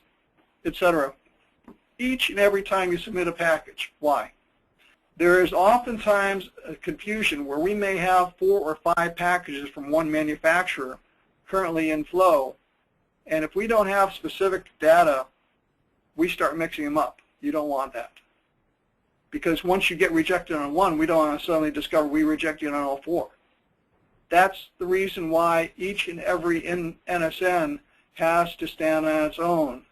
etc. Each and every time you submit a package. Why? There is oftentimes a confusion where we may have 4 or 5 packages from one manufacturer currently in flow, and if we don't have specific data, we start mixing them up. You don't want that. Because once you get rejected on one, we don't want to suddenly discover we reject you on all 4. That's the reason why each and every NSN has to stand on its own.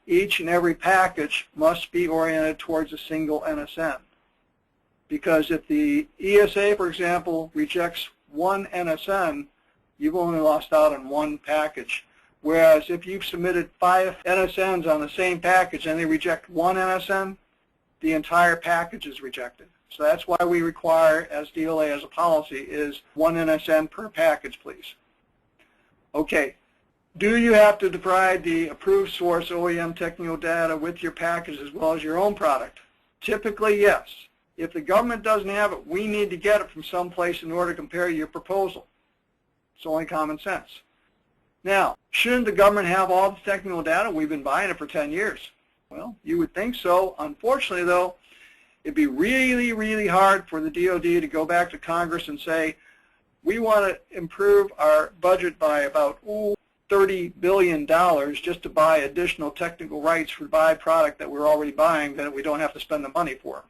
Each and every package must be oriented towards a single NSN. Because if the ESA, for example, rejects one NSN, you've only lost out on one package. Whereas if you've submitted 5 NSNs on the same package and they reject one NSN, the entire package is rejected. So that's why we require, as DLA as a policy, is 1 NSN per package, please. Okay. Do you have to provide the approved source OEM technical data with your package as well as your own product? Typically, yes. If the government doesn't have it, we need to get it from someplace in order to compare your proposal. It's only common sense. Now, shouldn't the government have all the technical data? We've been buying it for 10 years. Well, you would think so. Unfortunately, though, it'd be really, really hard for the DOD to go back to Congress and say, we want to improve our budget by about $30 billion just to buy additional technical rights for byproduct that we're already buying that we don't have to spend the money for.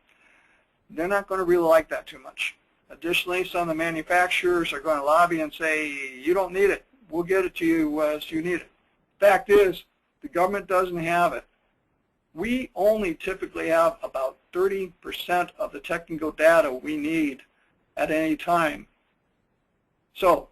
They're not going to really like that too much. Additionally, some of the manufacturers are going to lobby and say, you don't need it. We'll get it to you as you need it. Fact is, the government doesn't have it. We only typically have about 30% of the technical data we need at any time. So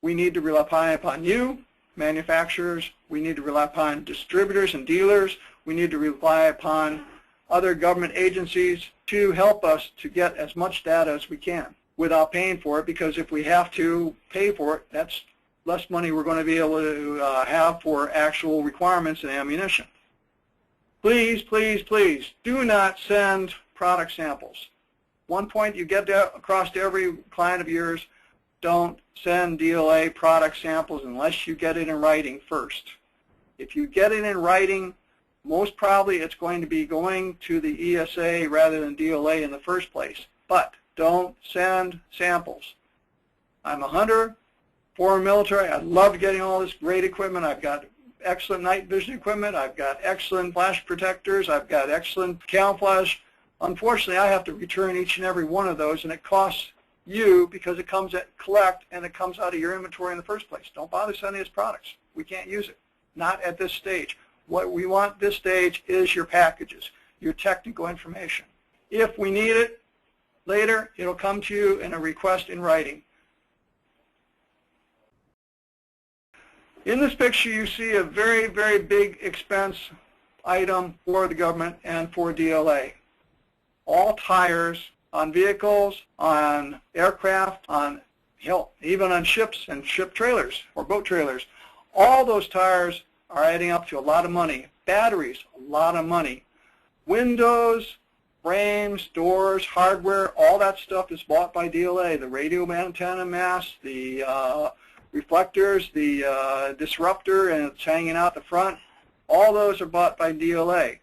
we need to rely upon you, manufacturers. We need to rely upon distributors and dealers. We need to rely upon other government agencies to help us to get as much data as we can without paying for it, because if we have to pay for it, that's less money we're going to be able to have for actual requirements and ammunition. Please, please, please do not send product samples. One point you get across to every client of yours: don't send DLA product samples unless you get it in writing first. If you get it in writing, most probably it's going to be going to the ESA rather than DLA in the first place. But don't send samples. I'm a hunter, former military. I love getting all this great equipment. I've got excellent night vision equipment. I've got excellent flash protectors. I've got excellent camouflage. Unfortunately, I have to return each and every one of those, and it costs you because it comes at collect and it comes out of your inventory in the first place. Don't bother sending us products. We can't use it. Not at this stage. What we want this stage is your packages, your technical information. If we need it later, it'll come to you in a request in writing. In this picture, you see a very, very big expense item for the government and for DLA. All tires on vehicles, on aircraft, on even on ships and ship trailers or boat trailers. All those tires are adding up to a lot of money. Batteries, a lot of money. Windows, frames, doors, hardware, all that stuff is bought by DLA. The radio antenna mast, the reflectors, the disruptor, and it's hanging out the front. All those are bought by DLA.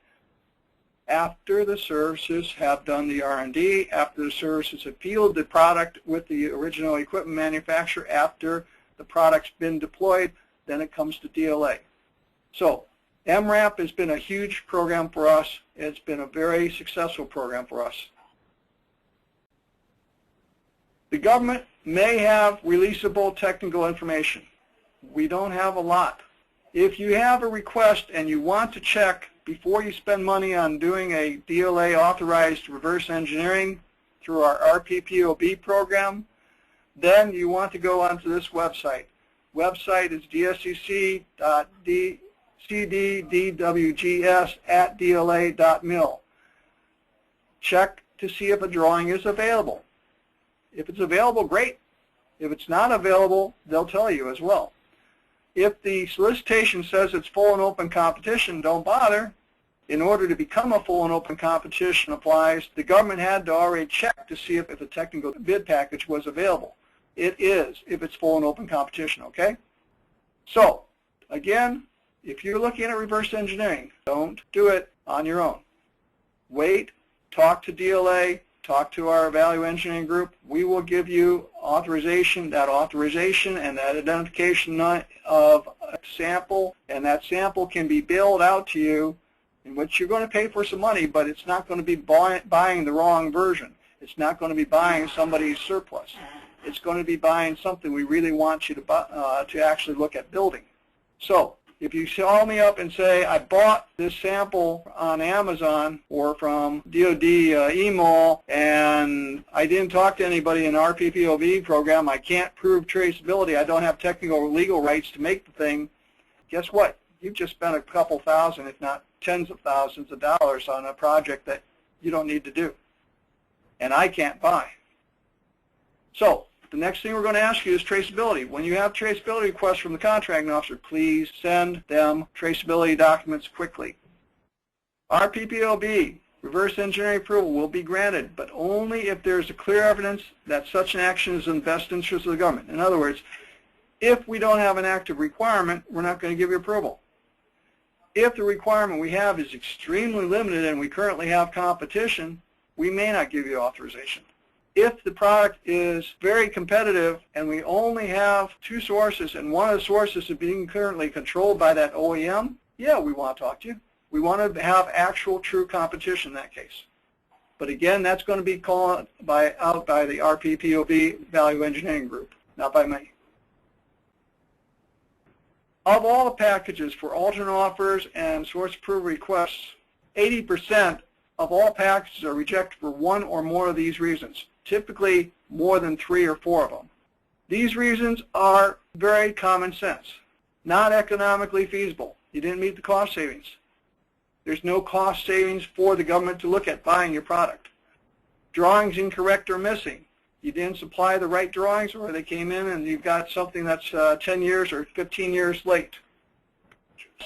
After the services have done the R&D, after the services have fielded the product with the original equipment manufacturer, after the product's been deployed, then it comes to DLA. So MRAP has been a huge program for us. It's been a very successful program for us. The government may have releasable technical information. We don't have a lot. If you have a request and you want to check before you spend money on doing a DLA authorized reverse engineering through our RPPOB program, then you want to go onto this website. Website is dscc.cddwgs@dla.mil. Check to see if a drawing is available. If it's available, great. If it's not available, they'll tell you as well. If the solicitation says it's full and open competition, don't bother. In order to become a full and open competition applies, the government had to already check to see if a technical bid package was available. It is, if it's full and open competition, okay? So, again, if you're looking at reverse engineering, don't do it on your own. Wait, talk to DLA, talk to our value engineering group. We will give you authorization, that authorization and that identification of a sample, and that sample can be billed out to you, in which you're going to pay for some money, but it's not going to be buying the wrong version. It's not going to be buying somebody's surplus. It's going to be buying something we really want you to buy, to actually look at building. So if you call me up and say, I bought this sample on Amazon or from DoD EMOL, and I didn't talk to anybody in our RPPOB program, I can't prove traceability, I don't have technical or legal rights to make the thing, guess what? You've just spent a couple thousand, if not tens of thousands of dollars on a project that you don't need to do. And I can't buy. So the next thing we're going to ask you is traceability. When you have traceability requests from the contracting officer, please send them traceability documents quickly. RPPOB, reverse engineering approval, will be granted, but only if there's a clear evidence that such an action is in the best interest of the government. In other words, if we don't have an active requirement, we're not going to give you approval. If the requirement we have is extremely limited and we currently have competition, we may not give you authorization. If the product is very competitive and we only have two sources and one of the sources is being currently controlled by that OEM, yeah, we want to talk to you. We want to have actual true competition in that case. But again, that's going to be called out by the RPPOB Value Engineering Group, not by me. Of all the packages for alternate offers and source approval requests, 80% of all packages are rejected for one or more of these reasons, typically more than 3 or 4 of them. These reasons are very common sense. Not economically feasible. You didn't meet the cost savings. There's no cost savings for the government to look at buying your product. Drawings incorrect or missing. You didn't supply the right drawings, or they came in and you've got something that's 10 years or 15 years late.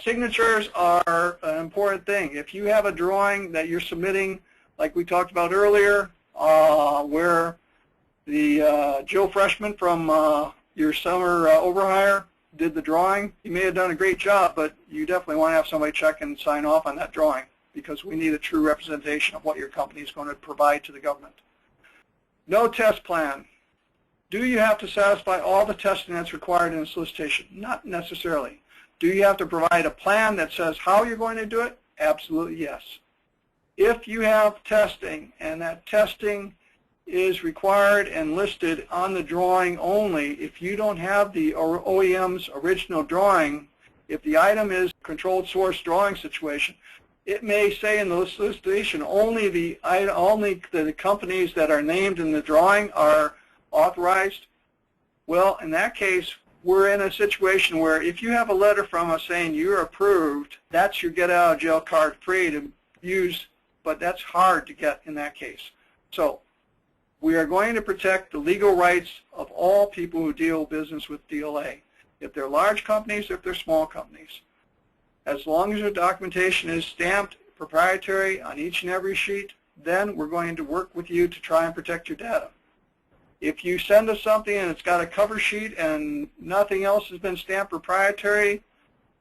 Signatures are an important thing. If you have a drawing that you're submitting, like we talked about earlier, where the Joe Freshman from your summer overhire did the drawing, you may have done a great job, but you definitely want to have somebody check and sign off on that drawing, because we need a true representation of what your company is going to provide to the government. No test plan. Do you have to satisfy all the testing that's required in a solicitation? Not necessarily. Do you have to provide a plan that says how you're going to do it? Absolutely yes. If you have testing and that testing is required and listed on the drawing only, if you don't have the OEM's original drawing, if the item is controlled source drawing situation, it may say in the solicitation only the companies that are named in the drawing are authorized. Well, in that case, we're in a situation where if you have a letter from us saying you're approved, that's your get out of jail card free to use, but that's hard to get in that case. So we are going to protect the legal rights of all people who deal business with DLA, if they're large companies, if they're small companies. As long as your documentation is stamped proprietary on each and every sheet, then we're going to work with you to try and protect your data. If you send us something and it's got a cover sheet and nothing else has been stamped proprietary,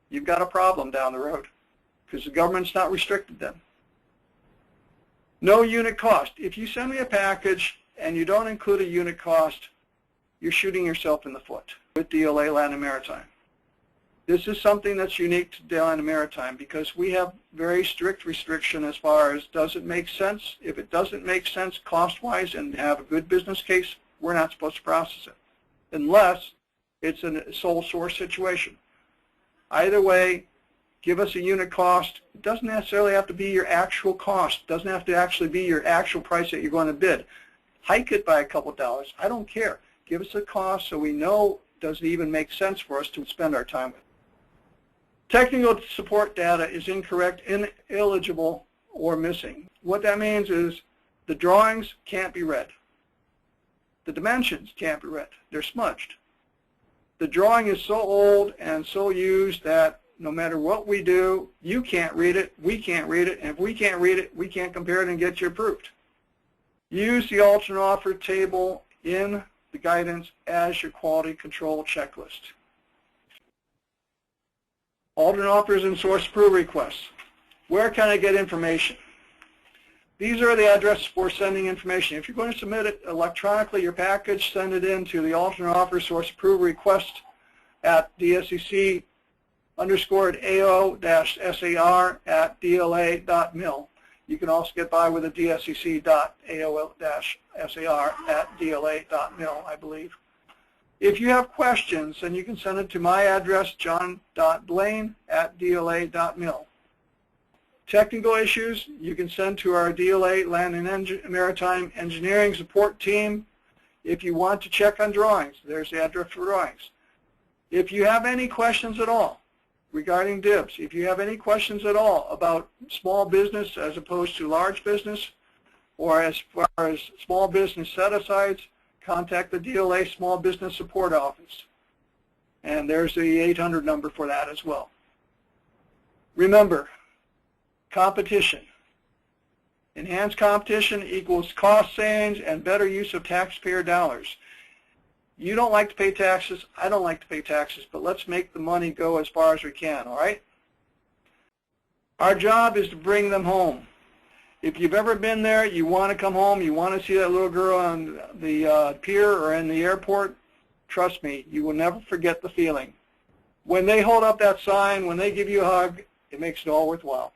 you've got a problem down the road, because the government's not restricted then. No unit cost. If you send me a package and you don't include a unit cost, you're shooting yourself in the foot with DLA Land and Maritime. This is something that's unique to Land and Maritime, because we have very strict restriction as far as does it make sense. If it doesn't make sense cost-wise and have a good business case, we're not supposed to process it, unless it's a sole source situation. Either way, give us a unit cost. It doesn't necessarily have to be your actual cost. It doesn't have to actually be your actual price that you're going to bid. Hike it by a couple dollars. I don't care. Give us a cost so we know does it even make sense for us to spend our time with. Technical support data is incorrect, illegible, or missing. What that means is the drawings can't be read. The dimensions can't be read. They're smudged. The drawing is so old and so used that no matter what we do, you can't read it, we can't read it, and if we can't read it, we can't compare it and get you approved. Use the alternate offer table in the guidance as your quality control checklist. Alternate offers and source approval requests. Where can I get information? These are the addresses for sending information. If you're going to submit it electronically, your package, send it in to the alternate offer source approval request at dscc_AO-SAR@DLA.mil. You can also get by with a dscc.AO-SAR@DLA.mil, I believe. If you have questions, then you can send it to my address, john.blaine@DLA.mil. Technical issues, you can send to our DLA Land and Maritime Engineering Support Team. If you want to check on drawings, there's the address for drawings. If you have any questions at all regarding DIBs, if you have any questions at all about small business as opposed to large business, or as far as small business set-asides, contact the DLA Small Business Support Office. And there's the 800 number for that as well. Remember, competition. Enhanced competition equals cost savings and better use of taxpayer dollars. You don't like to pay taxes, I don't like to pay taxes, but let's make the money go as far as we can, all right? Our job is to bring them home. If you've ever been there, you want to come home, you want to see that little girl on the pier or in the airport, trust me, you will never forget the feeling. When they hold up that sign, when they give you a hug, it makes it all worthwhile.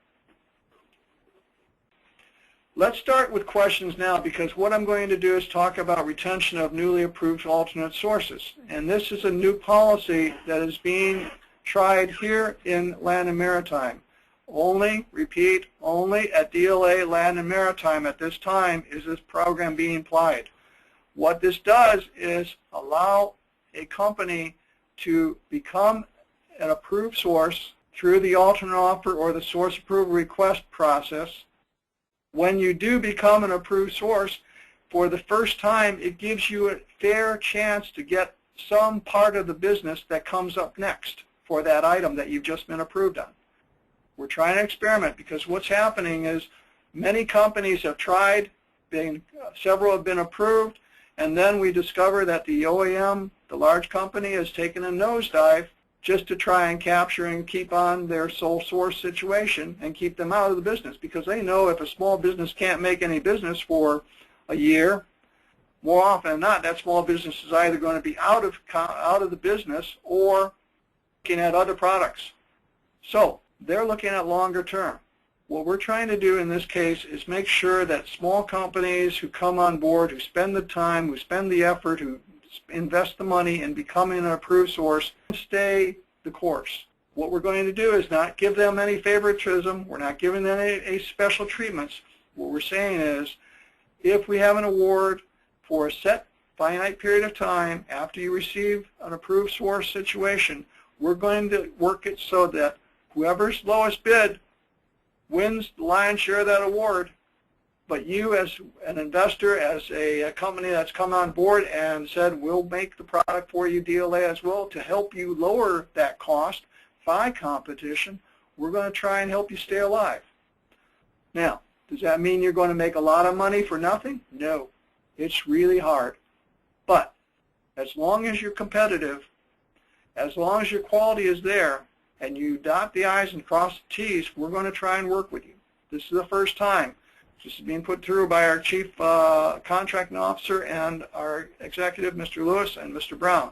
Let's start with questions now, because what I'm going to do is talk about retention of newly approved alternate sources. And this is a new policy that is being tried here in Land and Maritime. Only, repeat, only at DLA Land and Maritime at this time is this program being applied. What this does is allow a company to become an approved source through the alternate offer or the source approval request process. When you do become an approved source, for the first time, it gives you a fair chance to get some part of the business that comes up next for that item that you've just been approved on. We're trying to experiment, because what's happening is many companies have tried, several have been approved, and then we discover that the OEM, the large company, has taken a nosedive just to try and capture and keep on their sole source situation and keep them out of the business, because they know if a small business can't make any business for a year, more often than not, that small business is either going to be out of the business or looking at other products. So they're looking at longer term. What we're trying to do in this case is make sure that small companies who come on board, who spend the time, who spend the effort, who invest the money in becoming an approved source, stay the course. What we're going to do is not give them any favoritism. We're not giving them any special treatments. What we're saying is, if we have an award for a set finite period of time after you receive an approved source situation, we're going to work it so that whoever's lowest bid wins the lion's share of that award. But you, as an investor, as a company that's come on board and said, we'll make the product for you, DLA, as well, to help you lower that cost by competition, we're going to try and help you stay alive. Now, does that mean you're going to make a lot of money for nothing? No. It's really hard. But as long as you're competitive, as long as your quality is there, and you dot the I's and cross the T's, we're going to try and work with you. This is the first time. This is being put through by our Chief Contracting Officer and our Executive, Mr. Lewis and Mr. Brown.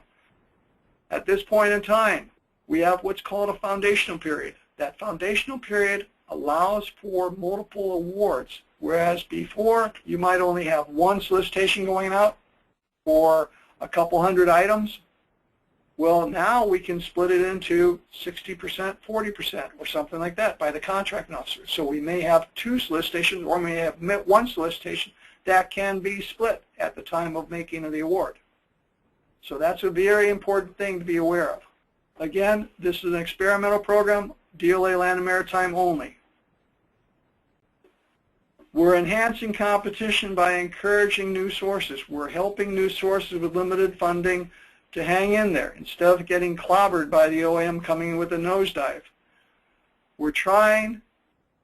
At this point in time, we have what's called a foundational period. That foundational period allows for multiple awards, whereas before you might only have one solicitation going out for a couple hundred items. Well, now we can split it into 60%, 40%, or something like that by the contracting officer. So we may have 2 solicitations, or we may have 1 solicitation that can be split at the time of making of the award. So that's a very important thing to be aware of. Again, this is an experimental program, DLA Land and Maritime only. We're enhancing competition by encouraging new sources. We're helping new sources with limited funding to hang in there instead of getting clobbered by the OEM coming in with a nosedive. We're trying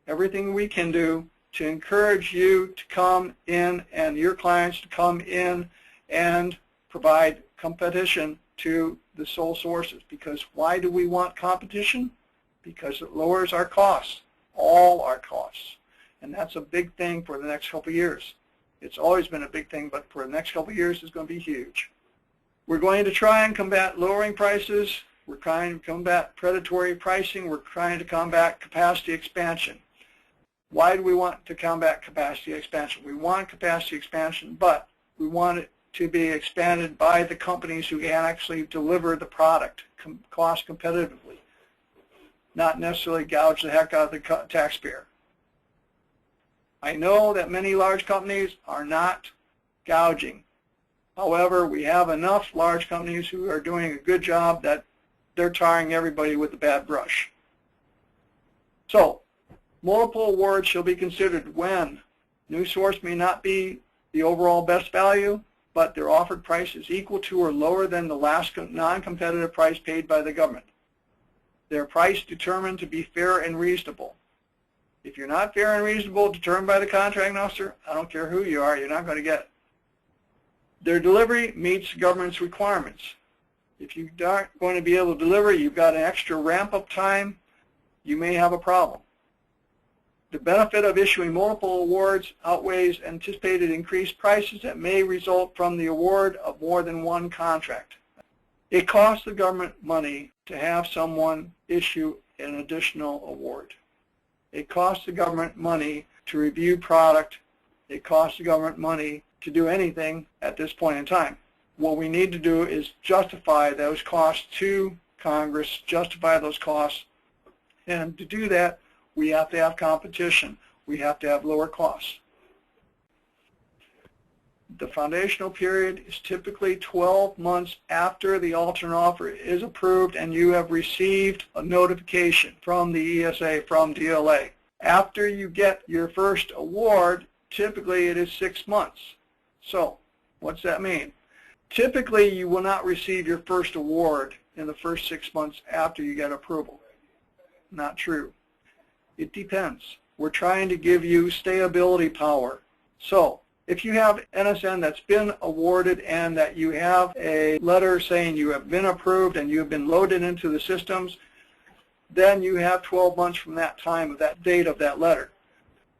everything we can do to encourage you to come in and your clients to come in and provide competition to the sole sources. Because why do we want competition? Because it lowers our costs, all our costs. And that's a big thing for the next couple of years. It's always been a big thing, but for the next couple of years it's going to be huge. We're going to try and combat lowering prices. We're trying to combat predatory pricing. We're trying to combat capacity expansion. Why do we want to combat capacity expansion? We want capacity expansion, but we want it to be expanded by the companies who can actually deliver the product cost competitively, not necessarily gouge the heck out of the taxpayer. I know that many large companies are not gouging. However, we have enough large companies who are doing a good job that they're tarring everybody with a bad brush. So, multiple awards shall be considered when new source may not be the overall best value, but their offered price is equal to or lower than the last non-competitive price paid by the government. Their price determined to be fair and reasonable. If you're not fair and reasonable, determined by the contracting officer, I don't care who you are, you're not going to get it. Their delivery meets the government's requirements. If you aren't going to be able to deliver, you've got an extra ramp-up time, you may have a problem. The benefit of issuing multiple awards outweighs anticipated increased prices that may result from the award of more than one contract. It costs the government money to have someone issue an additional award. It costs the government money to review product. It costs the government money to do anything at this point in time. What we need to do is justify those costs to Congress, justify those costs, and to do that, we have to have competition. We have to have lower costs. The foundational period is typically 12 months after the alternate offer is approved and you have received a notification from the ESA, from DLA. After you get your first award, typically it is 6 months. So, what's that mean? Typically, you will not receive your first award in the first 6 months after you get approval. Not true. It depends. We're trying to give you stayability power. So, if you have NSN that's been awarded and that you have a letter saying you have been approved and you have been loaded into the systems, then you have 12 months from that time of that date of that letter.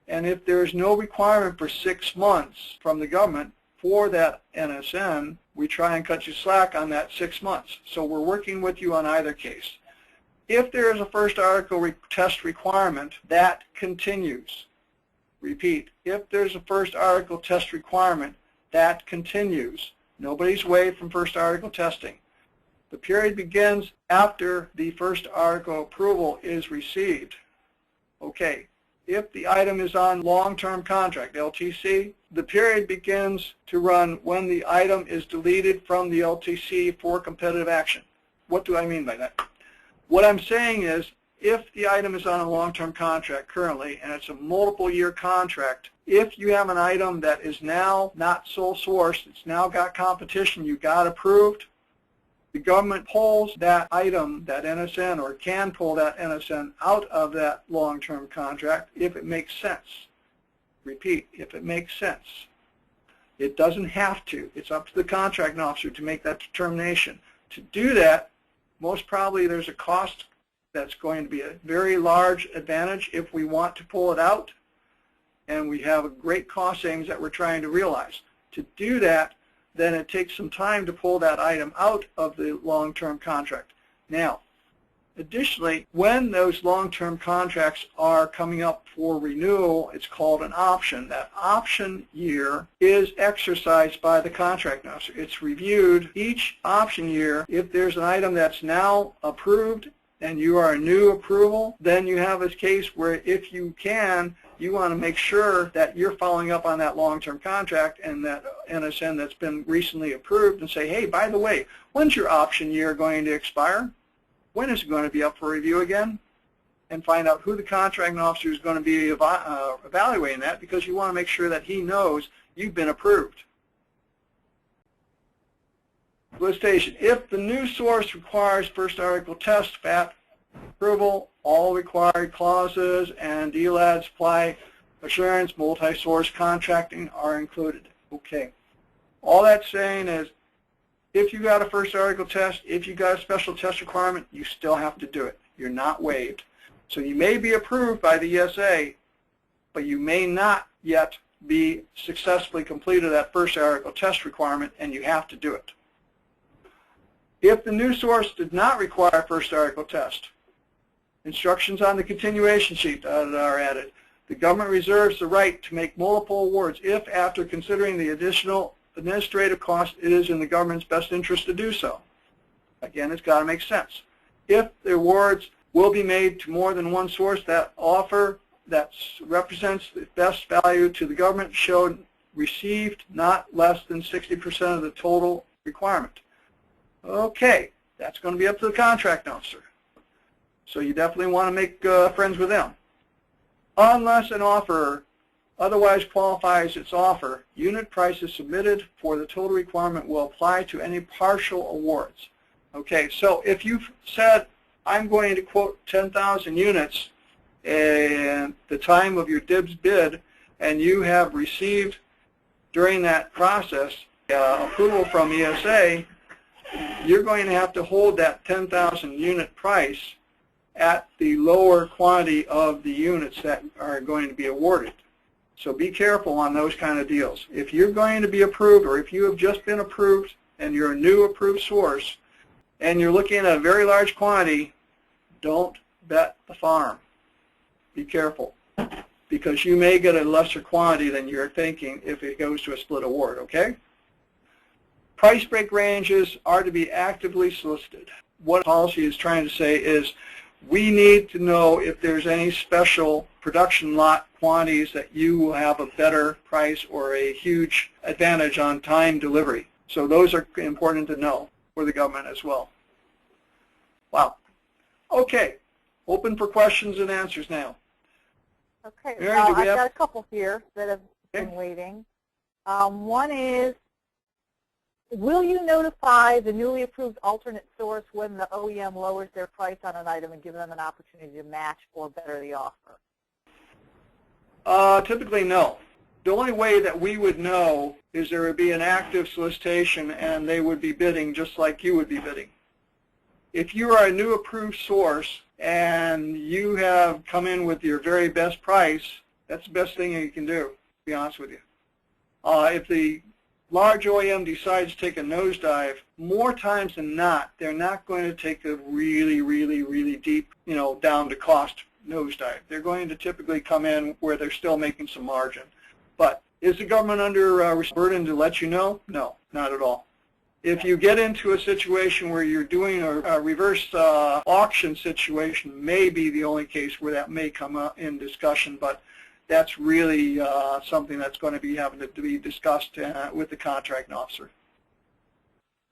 And if there's no requirement for 6 months from the government for that NSN, we try and cut you slack on that 6 months. So we're working with you on either case. If there is a first article test requirement, that continues. Repeat, if there's a first article test requirement, that continues. Nobody's away from first article testing. The period begins after the first article approval is received. Okay. If the item is on long-term contract, LTC, the period begins to run when the item is deleted from the LTC for competitive action. What do I mean by that? What I'm saying is, if the item is on a long-term contract currently, and it's a multiple-year contract, if you have an item that is now not sole source, it's now got competition, you got approved, the government pulls that item, that NSN, or can pull that NSN out of that long-term contract if it makes sense. Repeat, if it makes sense. It doesn't have to. It's up to the contracting officer to make that determination. To do that, most probably there's a cost that's going to be a very large advantage if we want to pull it out, and we have a great cost savings that we're trying to realize. To do that, then it takes some time to pull that item out of the long-term contract. Now, Additionally, when those long-term contracts are coming up for renewal, it's called an option. That option year is exercised by the contract officer. It's reviewed each option year. If there's an item that's now approved and you are a new approval, then you have a case where if you can, you want to make sure that you're following up on that long-term contract and that NSN that's been recently approved and say, hey, by the way, when's your option year going to expire? When is it going to be up for review again? And find out who the contracting officer is going to be evaluating that, because you want to make sure that he knows you've been approved. Solicitation. If the new source requires first article test, FAT approval, all required clauses and DLAD supply assurance, multi-source contracting are included. Okay. All that's saying is, if you got a first article test, if you got a special test requirement, you still have to do it. You're not waived. So you may be approved by the ESA, but you may not yet be successfully completed that first article test requirement, and you have to do it. If the new source did not require a first article test, instructions on the continuation sheet are added. The government reserves the right to make multiple awards if, after considering the additional administrative cost, it is in the government's best interest to do so. Again, it's got to make sense. If the awards will be made to more than one source, that offer that represents the best value to the government showed received not less than 60% of the total requirement. Okay, that's going to be up to the contract officer. So you definitely want to make friends with them. Unless an offer otherwise qualifies its offer, unit prices submitted for the total requirement will apply to any partial awards. Okay, so if you've said, I'm going to quote 10,000 units at the time of your DIBS bid, and you have received during that process approval from ESA, you're going to have to hold that 10,000 unit price at the lower quantity of the units that are going to be awarded. So be careful on those kind of deals. If you're going to be approved, or if you have just been approved and you're a new approved source and you're looking at a very large quantity, don't bet the farm. Be careful, because you may get a lesser quantity than you're thinking if it goes to a split award, okay? Price break ranges are to be actively solicited. What policy is trying to say is we need to know if there's any special production lot quantities that you will have a better price or a huge advantage on time delivery. So those are important to know for the government as well. Wow. Okay. Open for questions and answers now. Okay. Mary, I've got a couple here that have been waiting. One is, will you notify the newly approved alternate source when the OEM lowers their price on an item and give them an opportunity to match or better the offer? Typically, no. The only way that we would know is there would be an active solicitation and they would be bidding just like you would be bidding. If you are a new approved source and you have come in with your very best price, that's the best thing you can do, to be honest with you. If the large OEM decides to take a nosedive, more times than not, they're not going to take a really, really, really deep, down to cost nosedive. They're going to typically come in where they're still making some margin. But is the government under burden to let you know? No, not at all. If you get into a situation where you're doing a reverse auction situation, may be the only case where that may come up in discussion, but that's really something that's going to be having to be discussed with the contracting officer.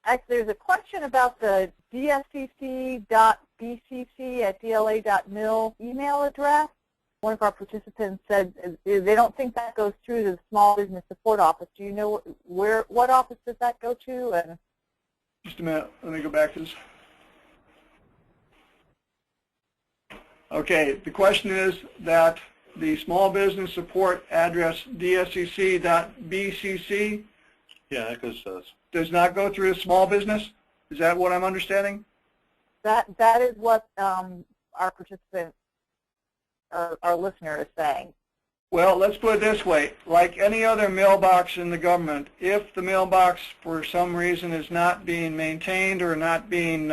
Actually, there's a question about the dscc.bcc@dla.mil email address. One of our participants said they don't think that goes through to the Small Business Support Office. Do you know what office does that go to? And just a minute. Let me go back to this. Okay. The question is that the Small Business Support address, dscc.bcc, yeah, that goes to us. Does not go through a small business? Is that what I'm understanding? That is what our participant, our listener is saying. Well, let's put it this way. Like any other mailbox in the government, if the mailbox for some reason is not being maintained or not being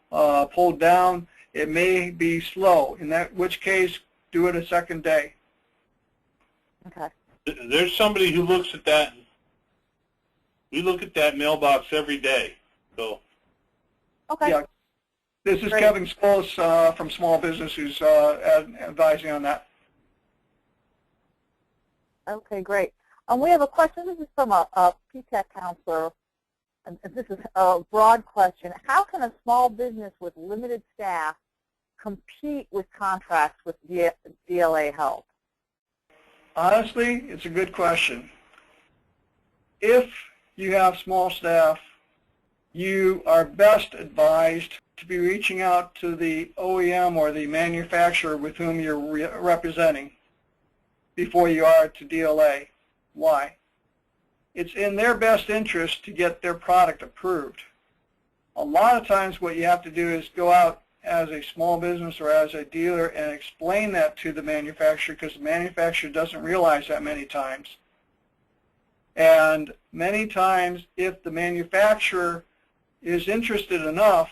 pulled down, It may be slow, in which case, do it a second day. Okay. There's somebody who looks at that. We look at that mailbox every day. So. Okay. Yeah. This is Great. Kevin Scholes from Small Business who's advising on that. Okay, great. We have a question. This is from a PTAC counselor, and this is a broad question. How can a small business with limited staff compete with contracts with DLA help? Honestly, it's a good question. If you have small staff, you are best advised to be reaching out to the OEM or the manufacturer with whom you're representing before you are to DLA. Why? It's in their best interest to get their product approved. A lot of times what you have to do is go out as a small business or as a dealer and explain that to the manufacturer, because the manufacturer doesn't realize that many times. And many times if the manufacturer is interested enough,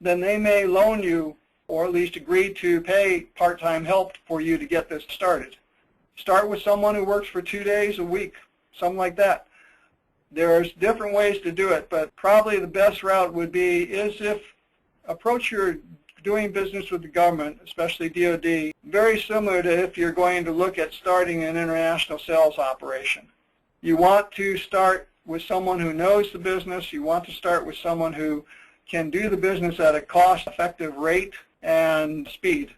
then they may loan you or at least agree to pay part-time help for you to get this started. Start with someone who works for 2 days a week, something like that. There's different ways to do it, but probably the best route would be approach your doing business with the government, especially DOD, very similar to if you're going to look at starting an international sales operation. You want to start with someone who knows the business. You want to start with someone who can do the business at a cost-effective rate and speed.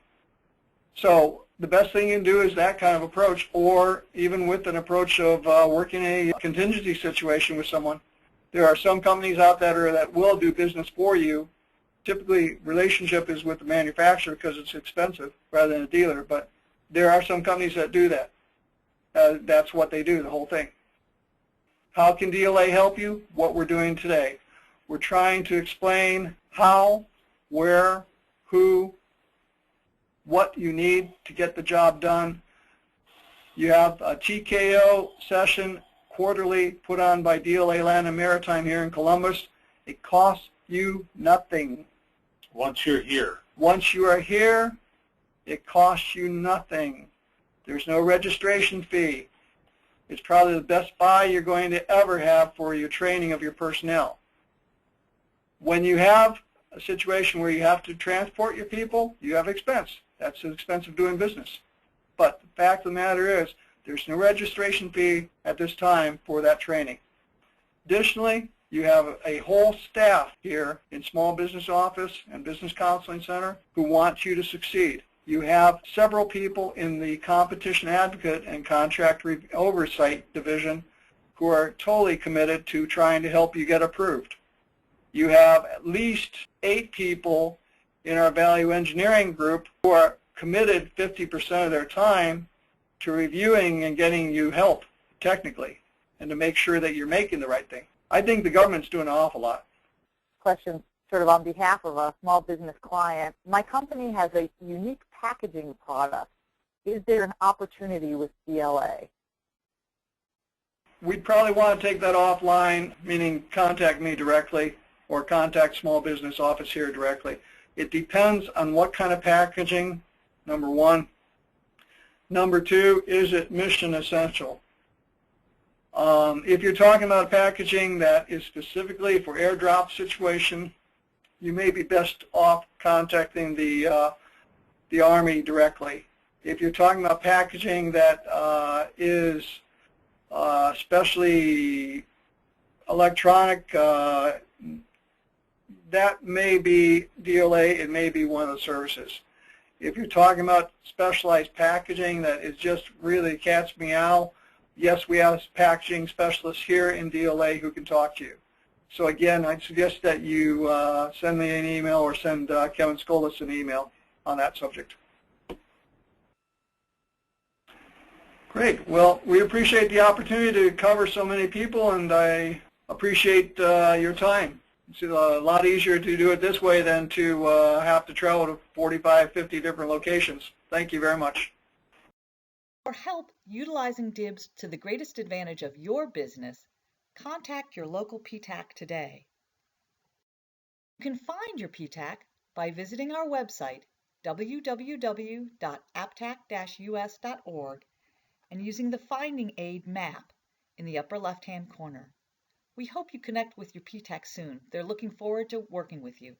So the best thing you can do is that kind of approach, or even with an approach of working a contingency situation with someone. There are some companies out there that will do business for you. Typically, relationship is with the manufacturer because it's expensive rather than a dealer, but there are some companies that do that. That's what they do, the whole thing. How can DLA help you? What we're doing today. We're trying to explain how, where, who, what you need to get the job done. You have a TKO session quarterly put on by DLA Land and Maritime here in Columbus. It costs you nothing. Once you're here. Once you are here, it costs you nothing. There's no registration fee. It's probably the best buy you're going to ever have for your training of your personnel. When you have a situation where you have to transport your people, you have expense. That's the expense of doing business. But the fact of the matter is, there's no registration fee at this time for that training. Additionally, you have a whole staff here in Small Business Office and Business Counseling Center who want you to succeed. You have several people in the Competition Advocate and Contract Oversight Division who are totally committed to trying to help you get approved. You have at least 8 people in our Value Engineering group who are committed 50% of their time to reviewing and getting you help technically and to make sure that you're making the right thing. I think the government's doing an awful lot. Question sort of on behalf of a small business client. My company has a unique packaging product. Is there an opportunity with DLA? We'd probably want to take that offline, meaning contact me directly or contact Small Business Office here directly. It depends on what kind of packaging, number one. Number two, is it mission essential? If you're talking about packaging that is specifically for airdrop situation, you may be best off contacting the Army directly. If you're talking about packaging that is especially electronic, that may be DLA, it may be one of the services. If you're talking about specialized packaging that is just really cat's meow, yes, we have packaging specialists here in DLA who can talk to you. So again, I'd suggest that you send me an email or send Kevin Scholes an email on that subject. Great. Well, we appreciate the opportunity to cover so many people, and I appreciate your time. It's a lot easier to do it this way than to have to travel to 45, 50 different locations. Thank you very much. For help utilizing DIBS to the greatest advantage of your business, contact your local PTAC today. You can find your PTAC by visiting our website, www.aptac-us.org, and using the Finding Aid map in the upper left-hand corner. We hope you connect with your PTAC soon. They're looking forward to working with you.